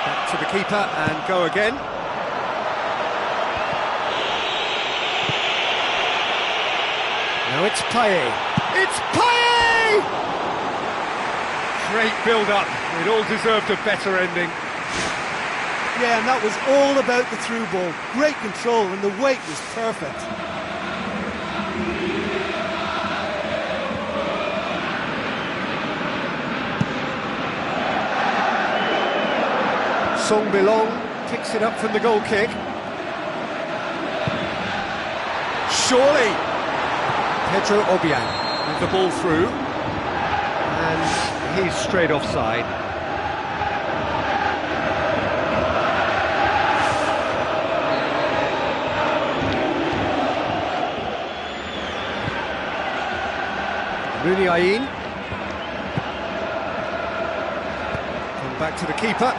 Back to the keeper and go again. Now it's Payet. It's Payet! Great build-up. It all deserved a better ending. Yeah, and that was all about the through ball. Great control, and the weight was perfect. Song Bilong picks it up from the goal kick. Surely! Pedro Obiang with the ball through. And he's straight offside. Muniain. Come back to the keeper.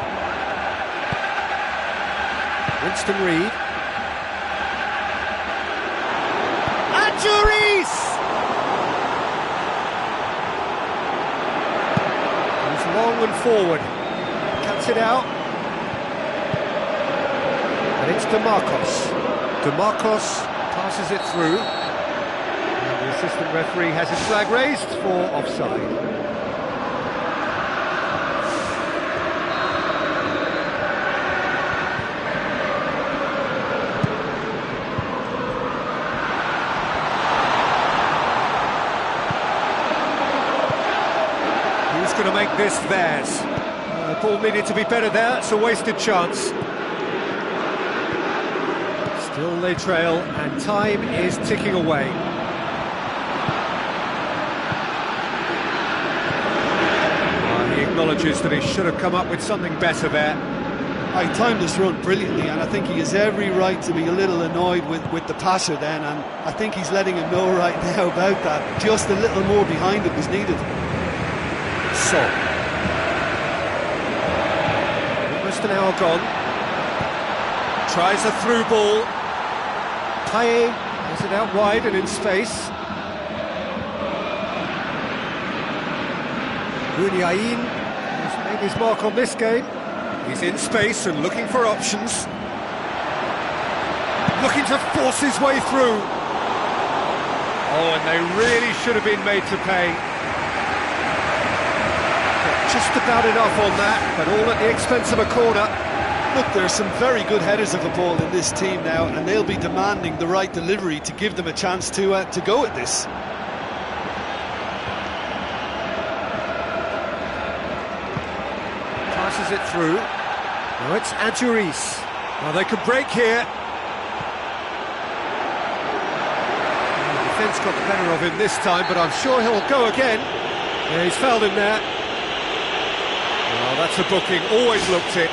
Winston Reid. And Juris! He's long and forward. Cuts it out. And it's DeMarcos. DeMarcos passes it through. The assistant referee has his flag raised for offside. Who's going to make this theirs? The ball needed to be better there, it's a wasted chance. Still they trail, and time is ticking away. Acknowledges that he should have come up with something better there. He timed this run brilliantly, and I think he has every right to be a little annoyed with the passer then, and I think he's letting him know right now about that. Just a little more behind it was needed. So, almost an hour gone. Tries a through ball. Payet has it out wide and in space. Muniain has made his mark on this game. He's in space and looking for options. Looking to force his way through. Oh, and they really should have been made to pay. Got just about enough on that, but all at the expense of a corner. Look, there are some very good headers of the ball in this team now, and they'll be demanding the right delivery to give them a chance to go at this. Passes it through. Now it's Adjuris. Now they could break here. The defence got the better of him this time, but I'm sure he'll go again. Yeah, he's fouled him there. Well, that's a booking. Always looked it.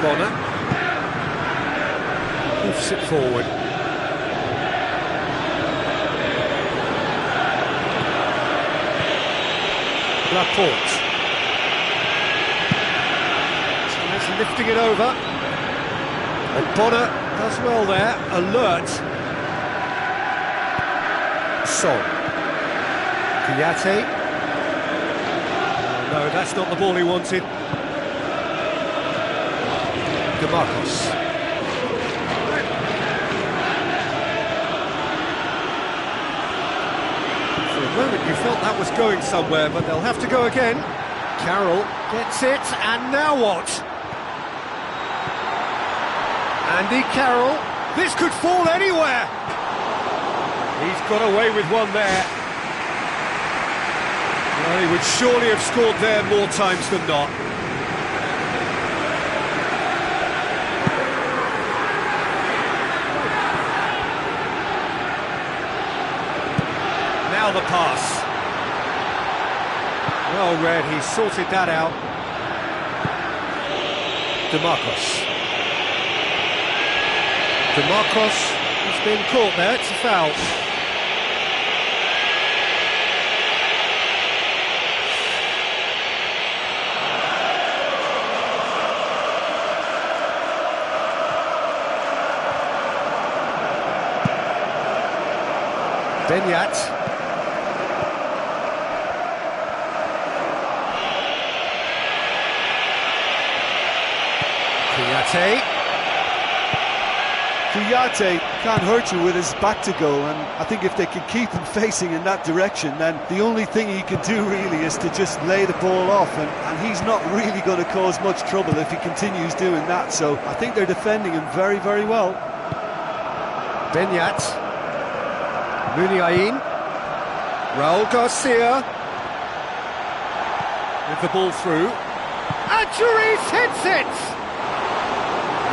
Bonner hoofs it forward. Laporte. He's lifting it over. And Bonner does well there, alert. Son. Kouyaté. Oh, no, that's not the ball he wanted. Marcos. For a moment you felt that was going somewhere, but they'll have to go again. Carroll gets it, and now what? Andy Carroll, this could fall anywhere! He's got away with one there. Well, he would surely have scored there more times than not. Now the pass. Well read, he sorted that out. DeMarcos. DeMarcos has been caught there, it's a foul. Benyat. Kouyaté can't hurt you with his back to goal, and I think if they can keep him facing in that direction, then the only thing he can do really is to just lay the ball off, and he's not really going to cause much trouble if he continues doing that, so I think they're defending him very, very well. Benyat. Muniain. Raul Garcia. With the ball through. Adjuris hits it!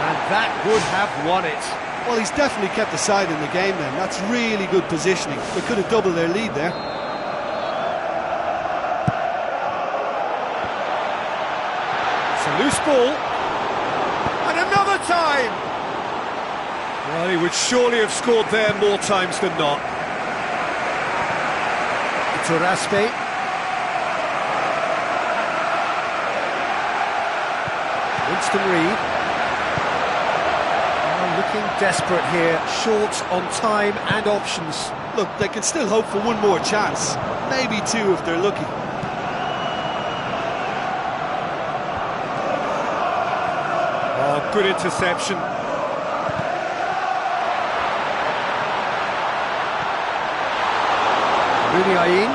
And that would have won it. Well, he's definitely kept the side in the game then. That's really good positioning. They could have doubled their lead there. It's a loose ball. And another time! Well, he would surely have scored there more times than not. Turaspe. Winston Reid. Looking desperate here, short on time and options. Look, they can still hope for one more chance, maybe two if they're lucky. Oh, good interception. Muniain.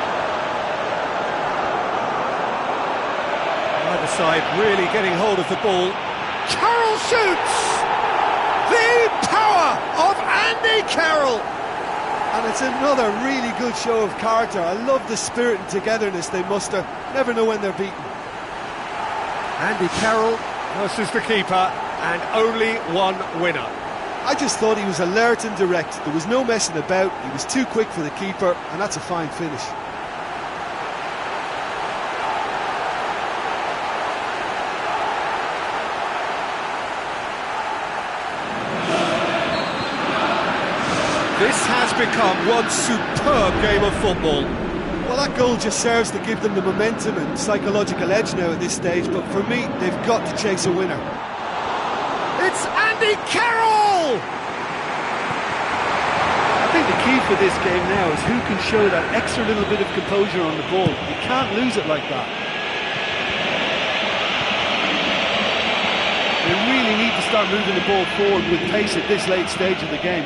Either side really getting hold of the ball. Carroll shoots! The power of Andy Carroll! And it's another really good show of character. I love the spirit and togetherness they muster. Never know when they're beaten. Andy Carroll versus the keeper, and only one winner. I just thought he was alert and direct. There was no messing about. He was too quick for the keeper, and that's a fine finish. This has become one superb game of football. Well, that goal just serves to give them the momentum and psychological edge now at this stage, but for me, they've got to chase a winner. It's Andy Carroll! I think the key for this game now is who can show that extra little bit of composure on the ball. You can't lose it like that. They really need to start moving the ball forward with pace at this late stage of the game.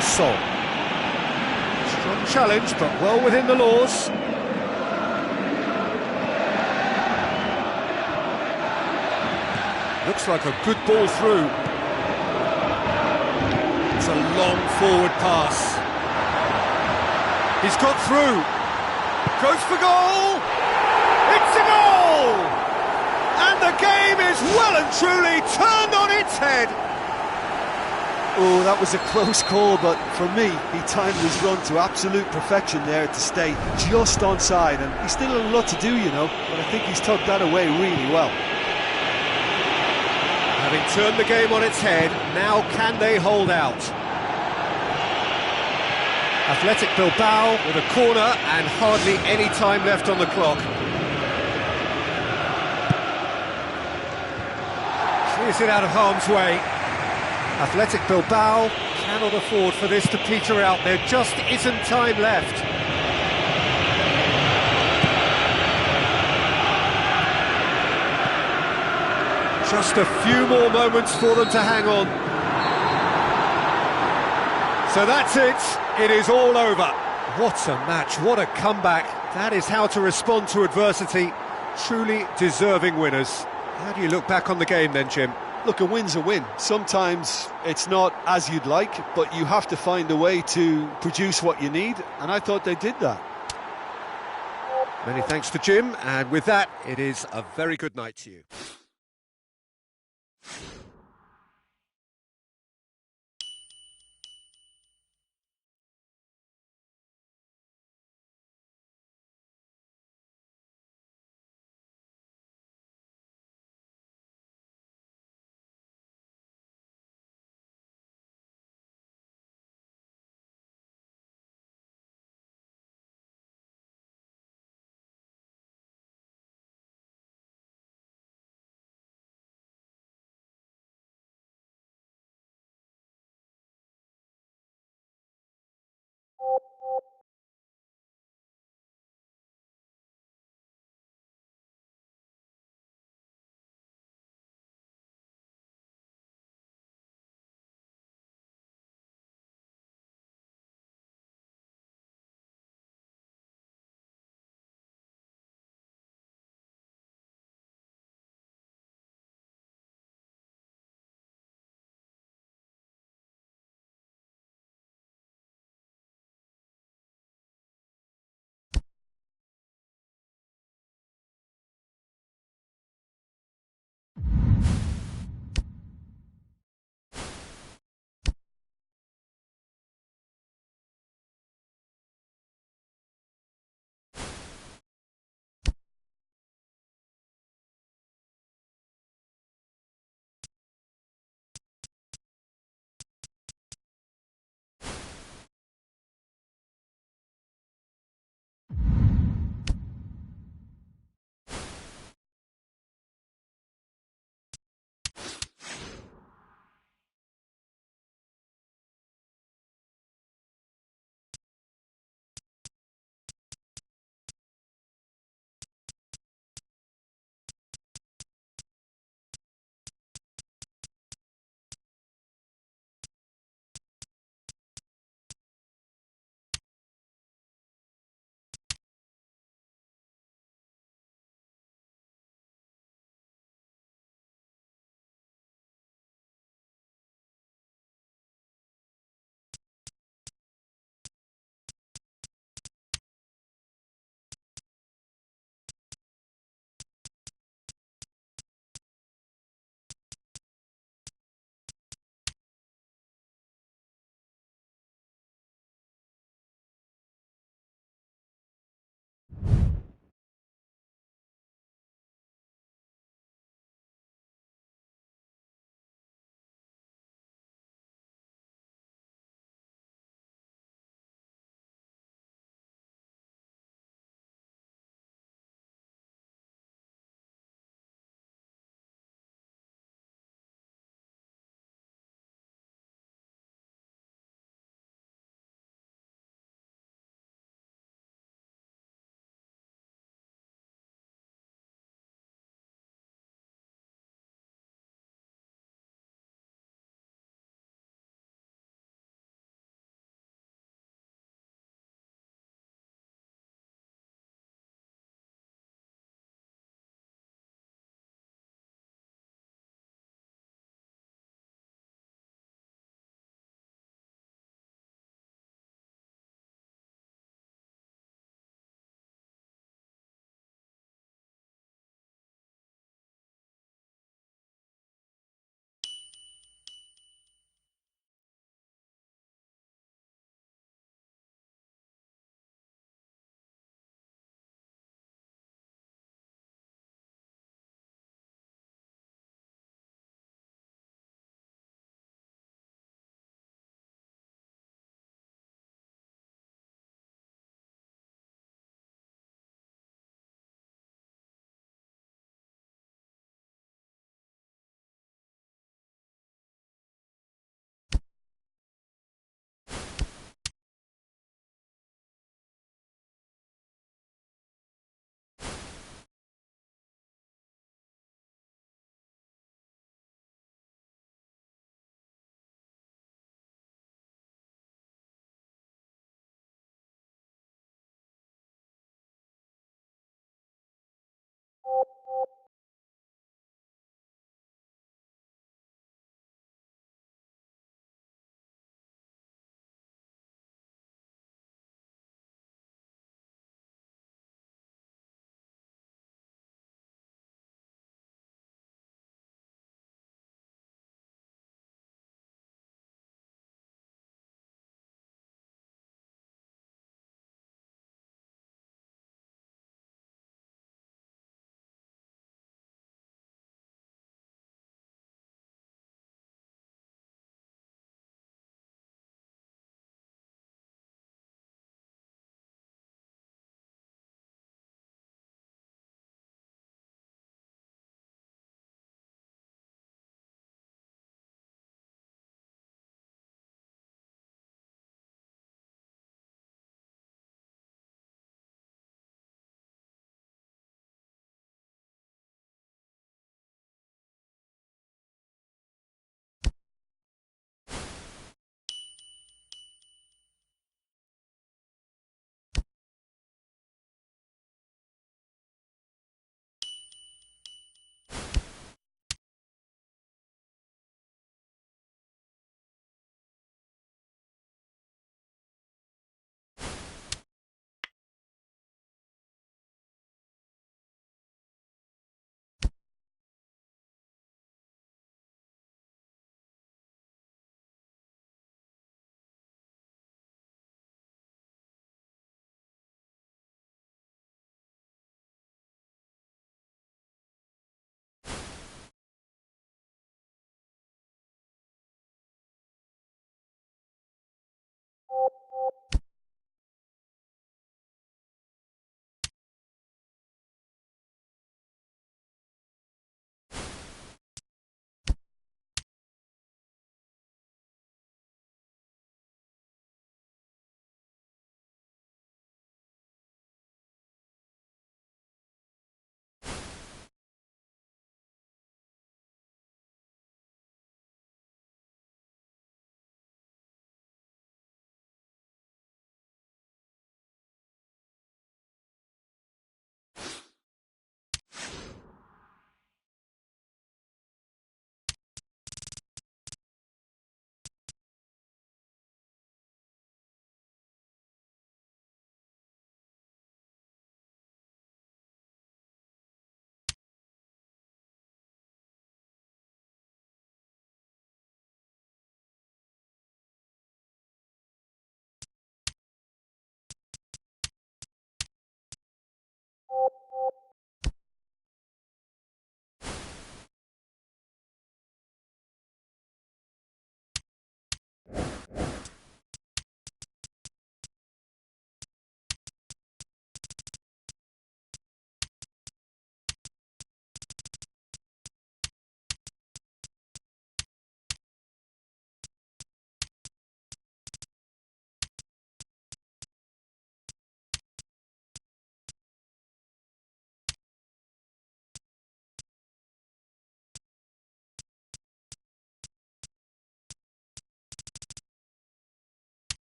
Sol. Strong challenge, but well within the laws. Looks like a good ball through. It's a long forward pass. He's got through. Goes for goal! It's a goal! And the game is well and truly turned on its head. Oh, that was a close call, but for me, he timed his run to absolute perfection there to stay just onside, and he's still a lot to do, you know, but I think he's tucked that away really well. Having turned the game on its head, now can they hold out? Athletic Bilbao with a corner and hardly any time left on the clock. Clears it out of harm's way. Athletic Bilbao cannot afford for this to peter out. There just isn't time left. Just a few more moments for them to hang on. So that's it. It is all over. What a match. What a comeback. That is how to respond to adversity. Truly deserving winners. How do you look back on the game then, Jim? Look, a win's a win. Sometimes it's not as you'd like, but you have to find a way to produce what you need, and I thought they did that. Many thanks to Jim, and with that, it is a very good night to you.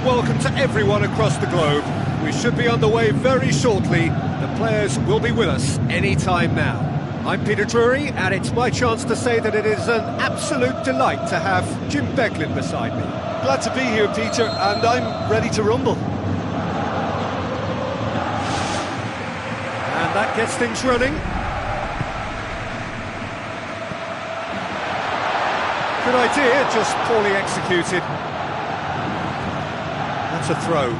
warm welcome to everyone across the globe. We should be on the way very shortly. The players will be with us any time now. I'm Peter Drury, and it's my chance to say that it is an absolute delight to have Jim Beglin beside me. Glad to be here, Peter, and I'm ready to rumble. And that gets things running. Good idea, just poorly executed. That's a throw.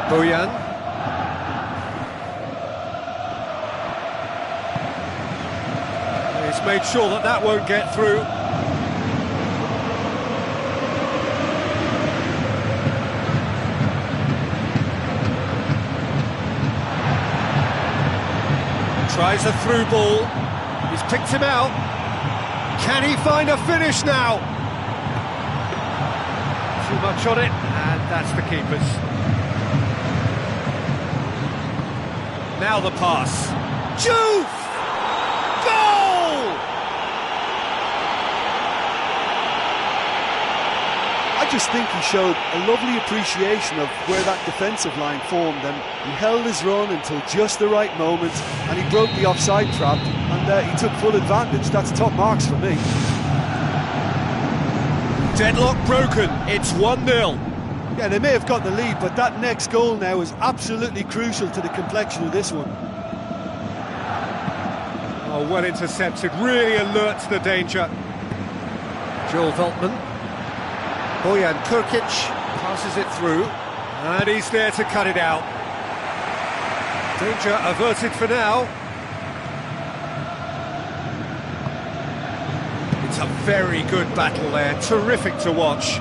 Bojan. He's made sure that that won't get through. Tries a through ball. He's picked him out. Can he find a finish now? Too much on it, and that's the keeper's. Now the pass. Juve! Goal! I just think he showed a lovely appreciation of where that defensive line formed, and he held his run until just the right moment, and he broke the offside trap, and he took full advantage. That's top marks for me. Deadlock broken, it's 1-0. Yeah, they may have got the lead, but that next goal now is absolutely crucial to the complexion of this one. Oh, well intercepted, really alert to the danger. Joel Veltman. Bojan Kurkic passes it through, and he's there to cut it out. Danger averted for now. It's a very good battle there, terrific to watch.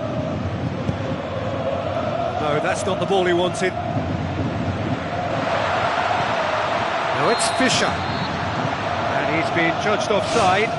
No, that's not the ball he wanted. Now it's Fischer, and he's been judged offside.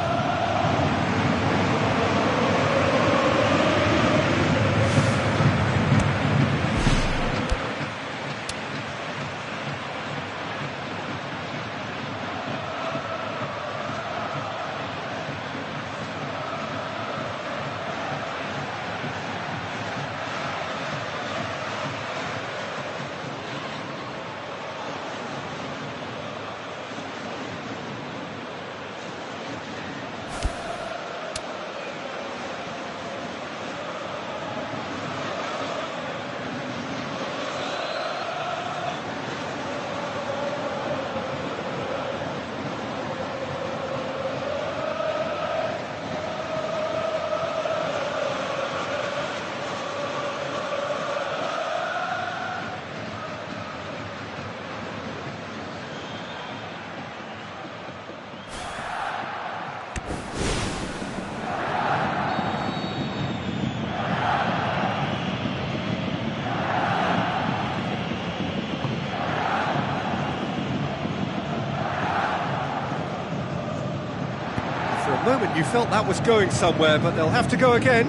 For a moment you felt that was going somewhere, but they'll have to go again.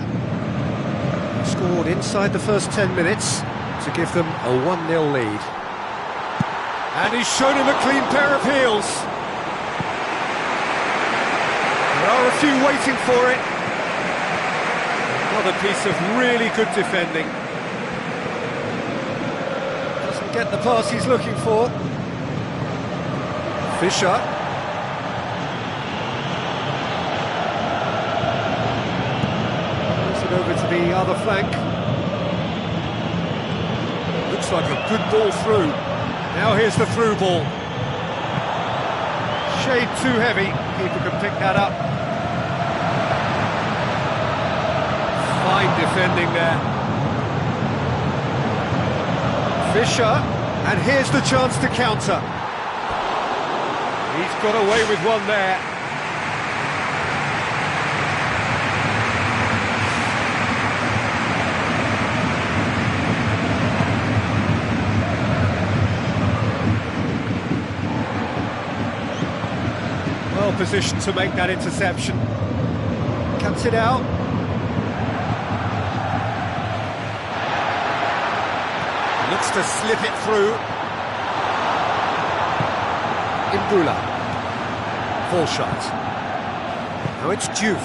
Scored inside the first 10 minutes to give them a 1-0 lead. And he's shown him a clean pair of heels. There are a few waiting for it. Another piece of really good defending. Doesn't get the pass he's looking for. Fischer. Over to the other flank. Looks like a good ball through. Now here's the through ball. Shade too heavy. Keeper can pick that up. Fine defending there. Fischer, and here's the chance to counter. He's got away with one there. Well positioned to make that interception. Cuts it out. Looks to slip it through. Imbula. Full shot. Now it's Juve.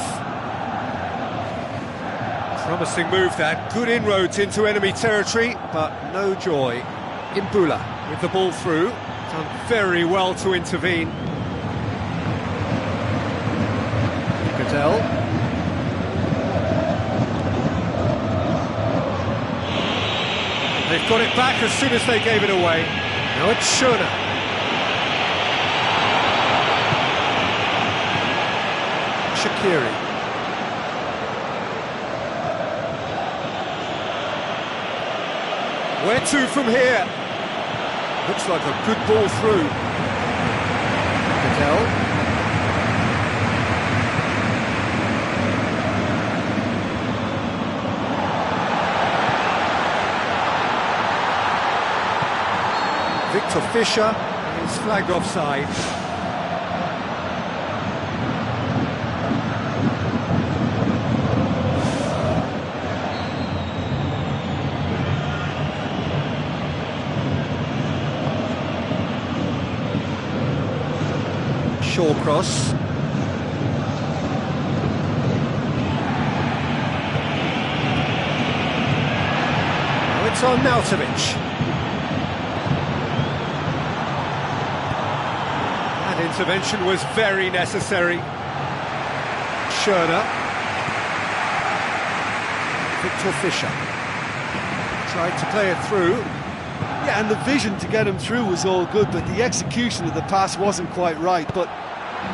Promising move that, good inroads into enemy territory, but no joy. Imbula with the ball through, done very well to intervene. Goodell. They've got it back as soon as they gave it away. Now it's Schöner. Shaqiri. Where to from here? Looks like a good ball through. Goodell. Victor Fischer is flagged offside. Shawcross. Now it's on Nautovic. That intervention was very necessary. Schöner. Victor Fischer. Tried to play it through. Yeah, and the vision to get him through was all good, but the execution of the pass wasn't quite right. But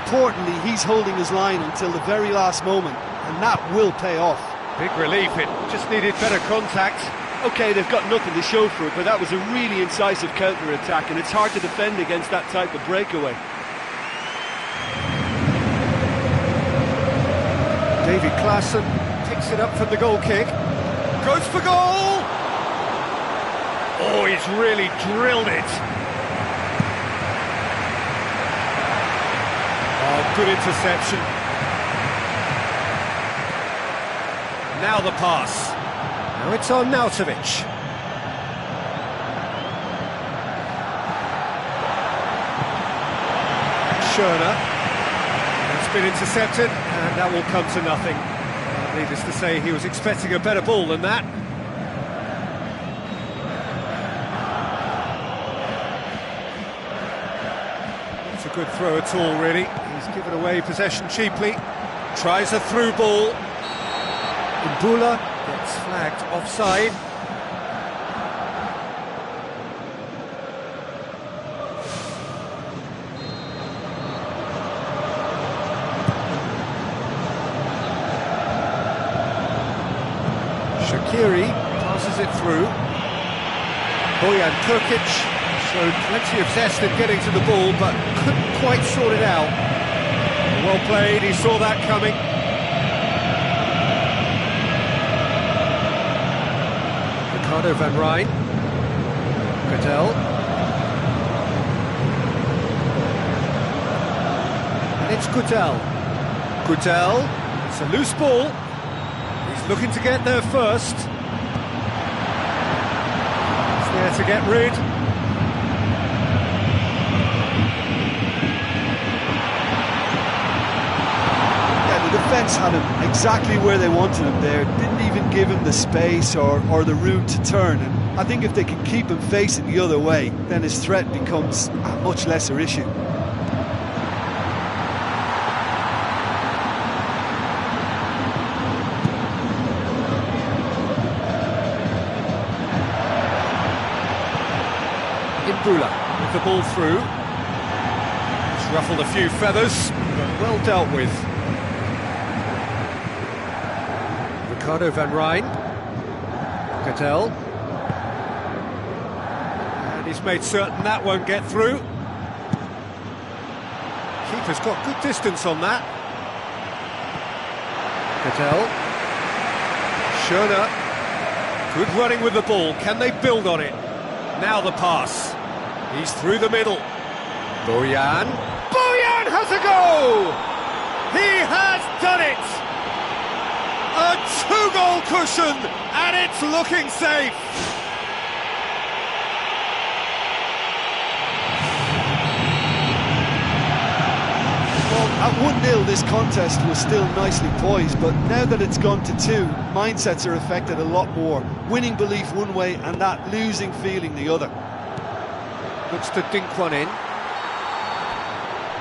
importantly, he's holding his line until the very last moment, and that will pay off. Big relief, it just needed better contact. OK, they've got nothing to show for it, but that was a really incisive counter-attack, and it's hard to defend against that type of breakaway. David Klaassen picks it up from the goal kick. Goes for goal! Oh, he's really drilled it. Oh, good interception. Now the pass. Now it's on Nautovic. Schöner. It's been intercepted, and that will come to nothing. Needless to say, he was expecting a better ball than that. Not a good throw at all, really. He's given away possession cheaply. Tries a through ball. Imbula gets flagged offside. Shaqiri passes it through. Bojan Krkic showed plenty of zest in getting to the ball, but couldn't quite sort it out. Well played, he saw that coming. Ricardo van Rijn. Goodell. And it's Goodell. Goodell, it's a loose ball. He's looking to get there first. He's there to get rid. Yeah, the defence had him exactly where they wanted him there. Didn't even give him the space or the room to turn. And I think if they can keep him facing the other way, then his threat becomes a much lesser issue. Imbula with the ball through. It's ruffled a few feathers, but well dealt with. Ricardo van Rijn. Goodell. And he's made certain that won't get through. Keeper's got good distance on that. Goodell. Schöner. Good running with the ball. Can they build on it? Now the pass. He's through the middle. Bojan. Bojan has a go! He has done it! A two-goal cushion, and it's looking safe! Well, At 1-0 this contest was still nicely poised, but now that it's gone to 2, mindsets are affected a lot more. Winning belief one way and that losing feeling the other. Looks to dink one in.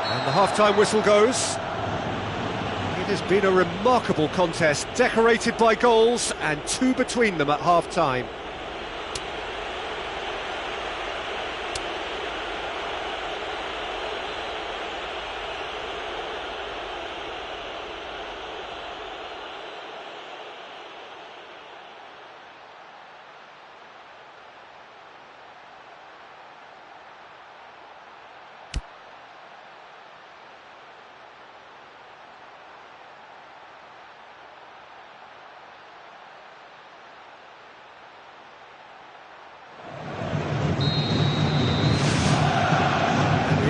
And the half-time whistle goes. It has been a remarkable contest, decorated by goals and 2 between them at half-time.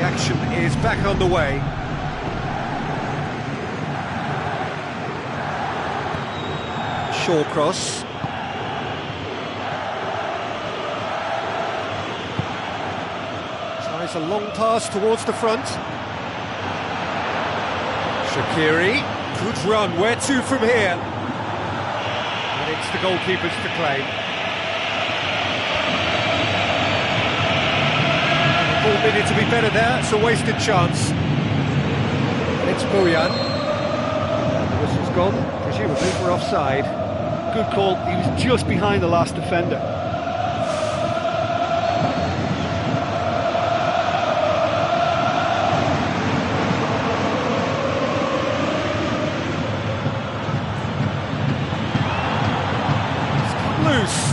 Action is back on the way. Short cross. Tries a long pass towards the front. Shaqiri, good run, where to from here? And it's the goalkeepers to claim. Ball needed to be better there, it's a wasted chance. It's Bojan. The whistle's gone, presumably for offside. Good call, he was just behind the last defender. It's come loose.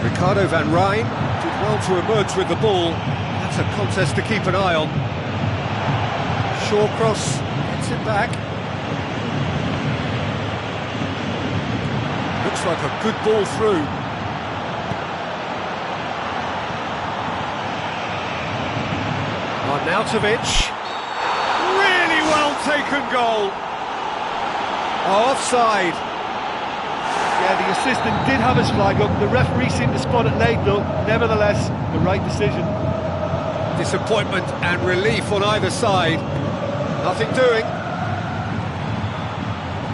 Ricardo van Rijn did well to emerge with the ball. That's a contest to keep an eye on. Short cross, gets it back. Looks like a good ball through. Arnautovic. Really well taken goal. Offside. Yeah, the assistant did have his flag up. The referee seemed to spot it late, though. Nevertheless, the right decision. Disappointment and relief on either side. Nothing doing.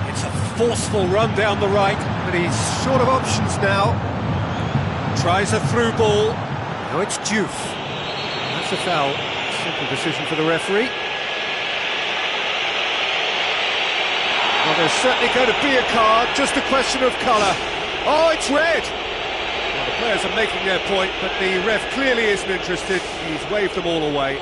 It's a forceful run down the right, but he's short of options now. Tries a through ball. No, it's Diouf. That's a foul. Simple decision for the referee. Well, there's certainly going to be a card, just a question of colour. Oh, it's red! Well, the players are making their point, but the ref clearly isn't interested. He's waved them all away.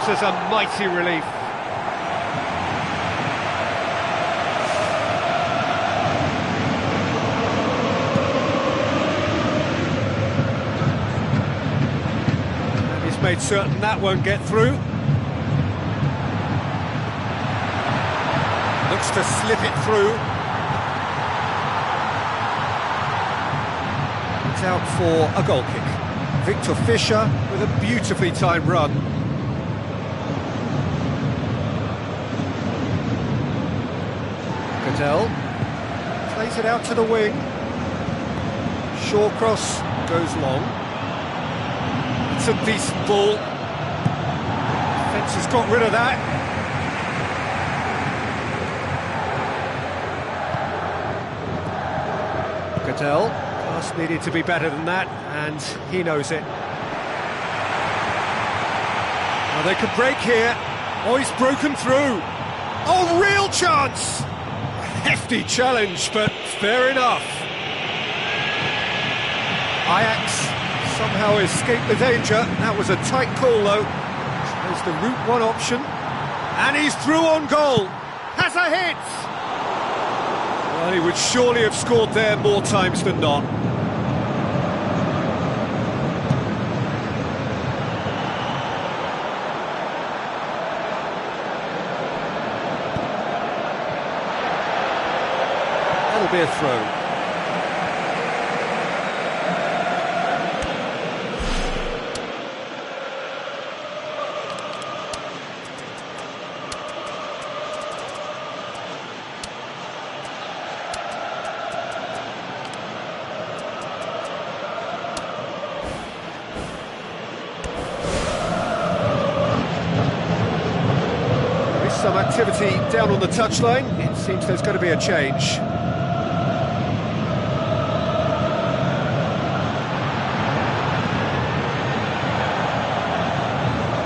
As a mighty relief. And he's made certain that won't get through. Looks to slip it through. It's out for a goal kick. Victor Fischer with a beautifully timed run. Plays it out to the wing. Short cross goes long. It's a decent ball. Defence has got rid of that. Cattell, pass needed to be better than that, and he knows it. Well, they could break here. Oh, he's broken through. Oh, real chance! Hefty challenge, but fair enough. Ajax somehow escaped the danger. That was a tight call, though. There's the Route 1 option. And he's through on goal. Has a hit! Well, he would surely have scored there more times than not. That'll be a throw. Some activity down on the touchline. It seems there's going to be a change.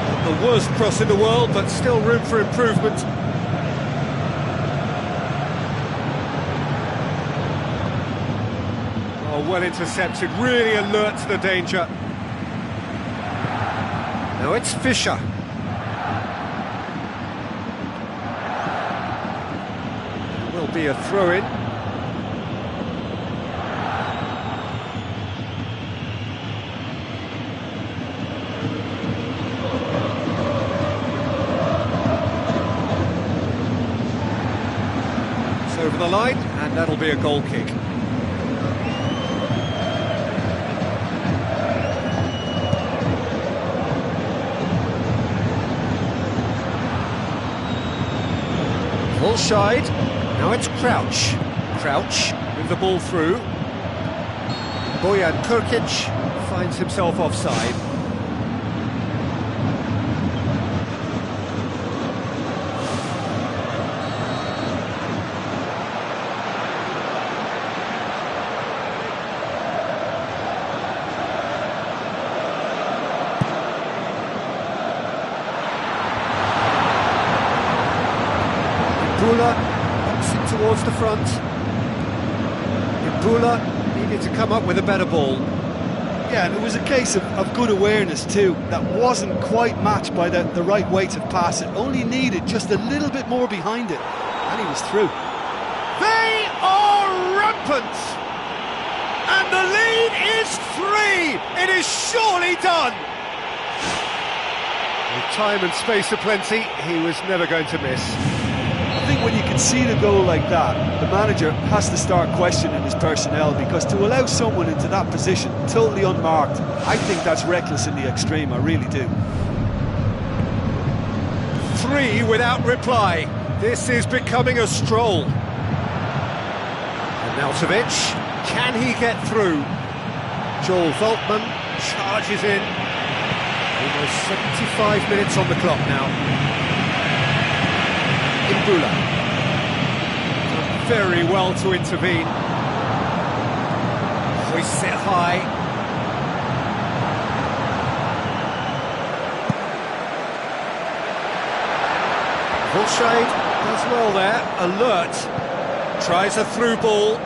Not the worst cross in the world, but still room for improvement. Oh, well intercepted, really alert to the danger. Now it's Fisher. Will be a throw-in. It's over the line, and that'll be a goal kick. Full side. Now it's Crouch. Crouch with the ball through. Bojan Kurkic finds himself offside. Bula towards the front. Bula needed to come up with a better ball. Yeah, and it was a case of good awareness too. That wasn't quite matched by the right weight of pass. It only needed just a little bit more behind it, and he was through. They are rampant! And the lead is 3! It is surely done! With time and space aplenty, he was never going to miss. I think when you can see the goal like that, the manager has to start questioning his personnel, because to allow someone into that position totally unmarked, I think that's reckless in the extreme, I really do. 3 without reply. This is becoming a stroll. Arnautovic, can he get through? Joel Voltman charges in. Almost 75 minutes on the clock now. Imbula. Done very well to intervene. Hoists it high. Volshade does well there, alert. Tries a through ball.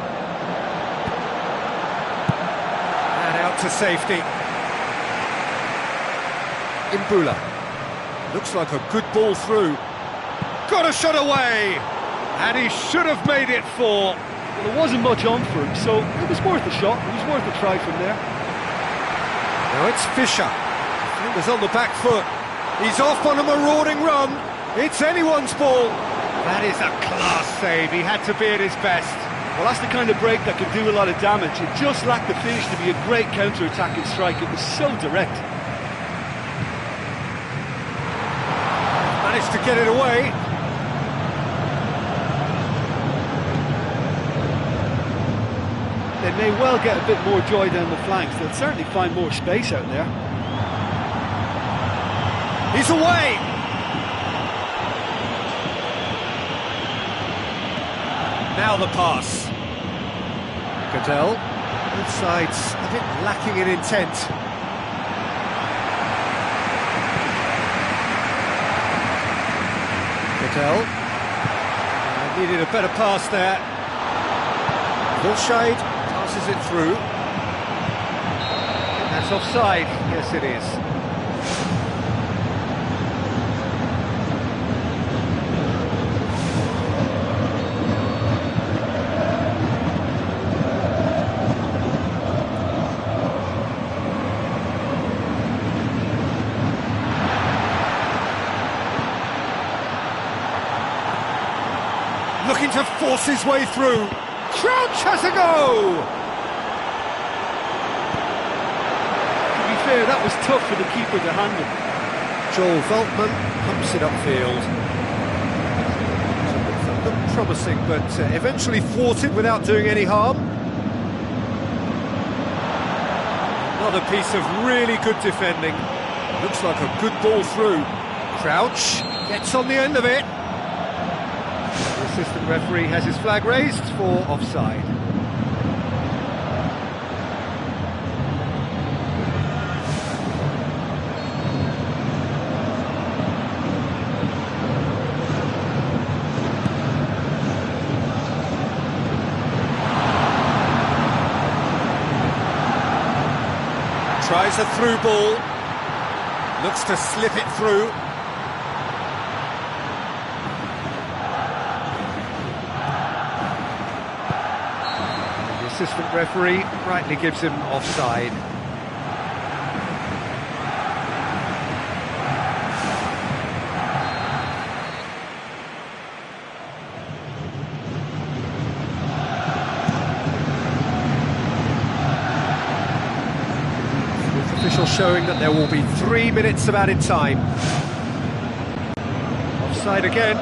And out to safety. Imbula. Looks like a good ball through. Got a shot away, and he should have made it 4. Well, there wasn't much on for him, so it was worth a shot. It was worth a try from there. Now it's Fisher. He was on the back foot. He's off on a marauding run. It's anyone's ball. That is a class save. He had to be at his best. Well, that's the kind of break that can do a lot of damage. It just lacked the finish to be a great counter-attacking strike. It was so direct. Managed to get it away. They may well get a bit more joy down the flanks. They'll certainly find more space out there. He's away! Now the pass. Goodell. Both sides a bit lacking in intent. Goodell. Needed a better pass there. Volshade passes it through. And That's offside. Yes, it is. Looking to force his way through. Crouch has a go! To be fair, that was tough for the keeper to handle. Joel Veltman pumps it upfield. Looked promising, but eventually thwarted without doing any harm. Another piece of really good defending. Looks like a good ball through. Crouch gets on the end of it. The assistant referee has his flag raised for offside. Tries a through ball, looks to slip it through. The assistant referee rightly gives him offside. Official showing that there will be 3 minutes of added time. Offside again.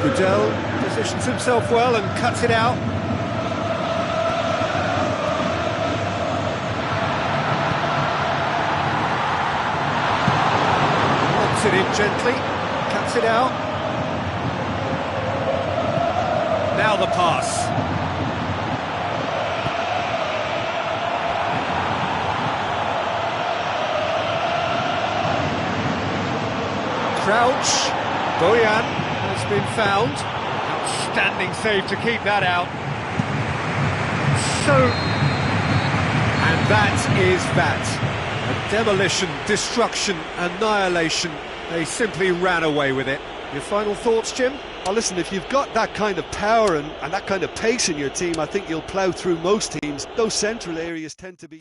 Goodell positions himself well and cuts it out. Knocks it in gently. Cuts it out. Now the pass. Crouch. Boyan has been found. Outstanding save to keep that out. And that is that. A demolition, destruction, annihilation. They simply ran away with it. Your final thoughts, Jim? Well, listen, if you've got that kind of power and that kind of pace in your team, I think you'll plough through most teams. Those central areas tend to be...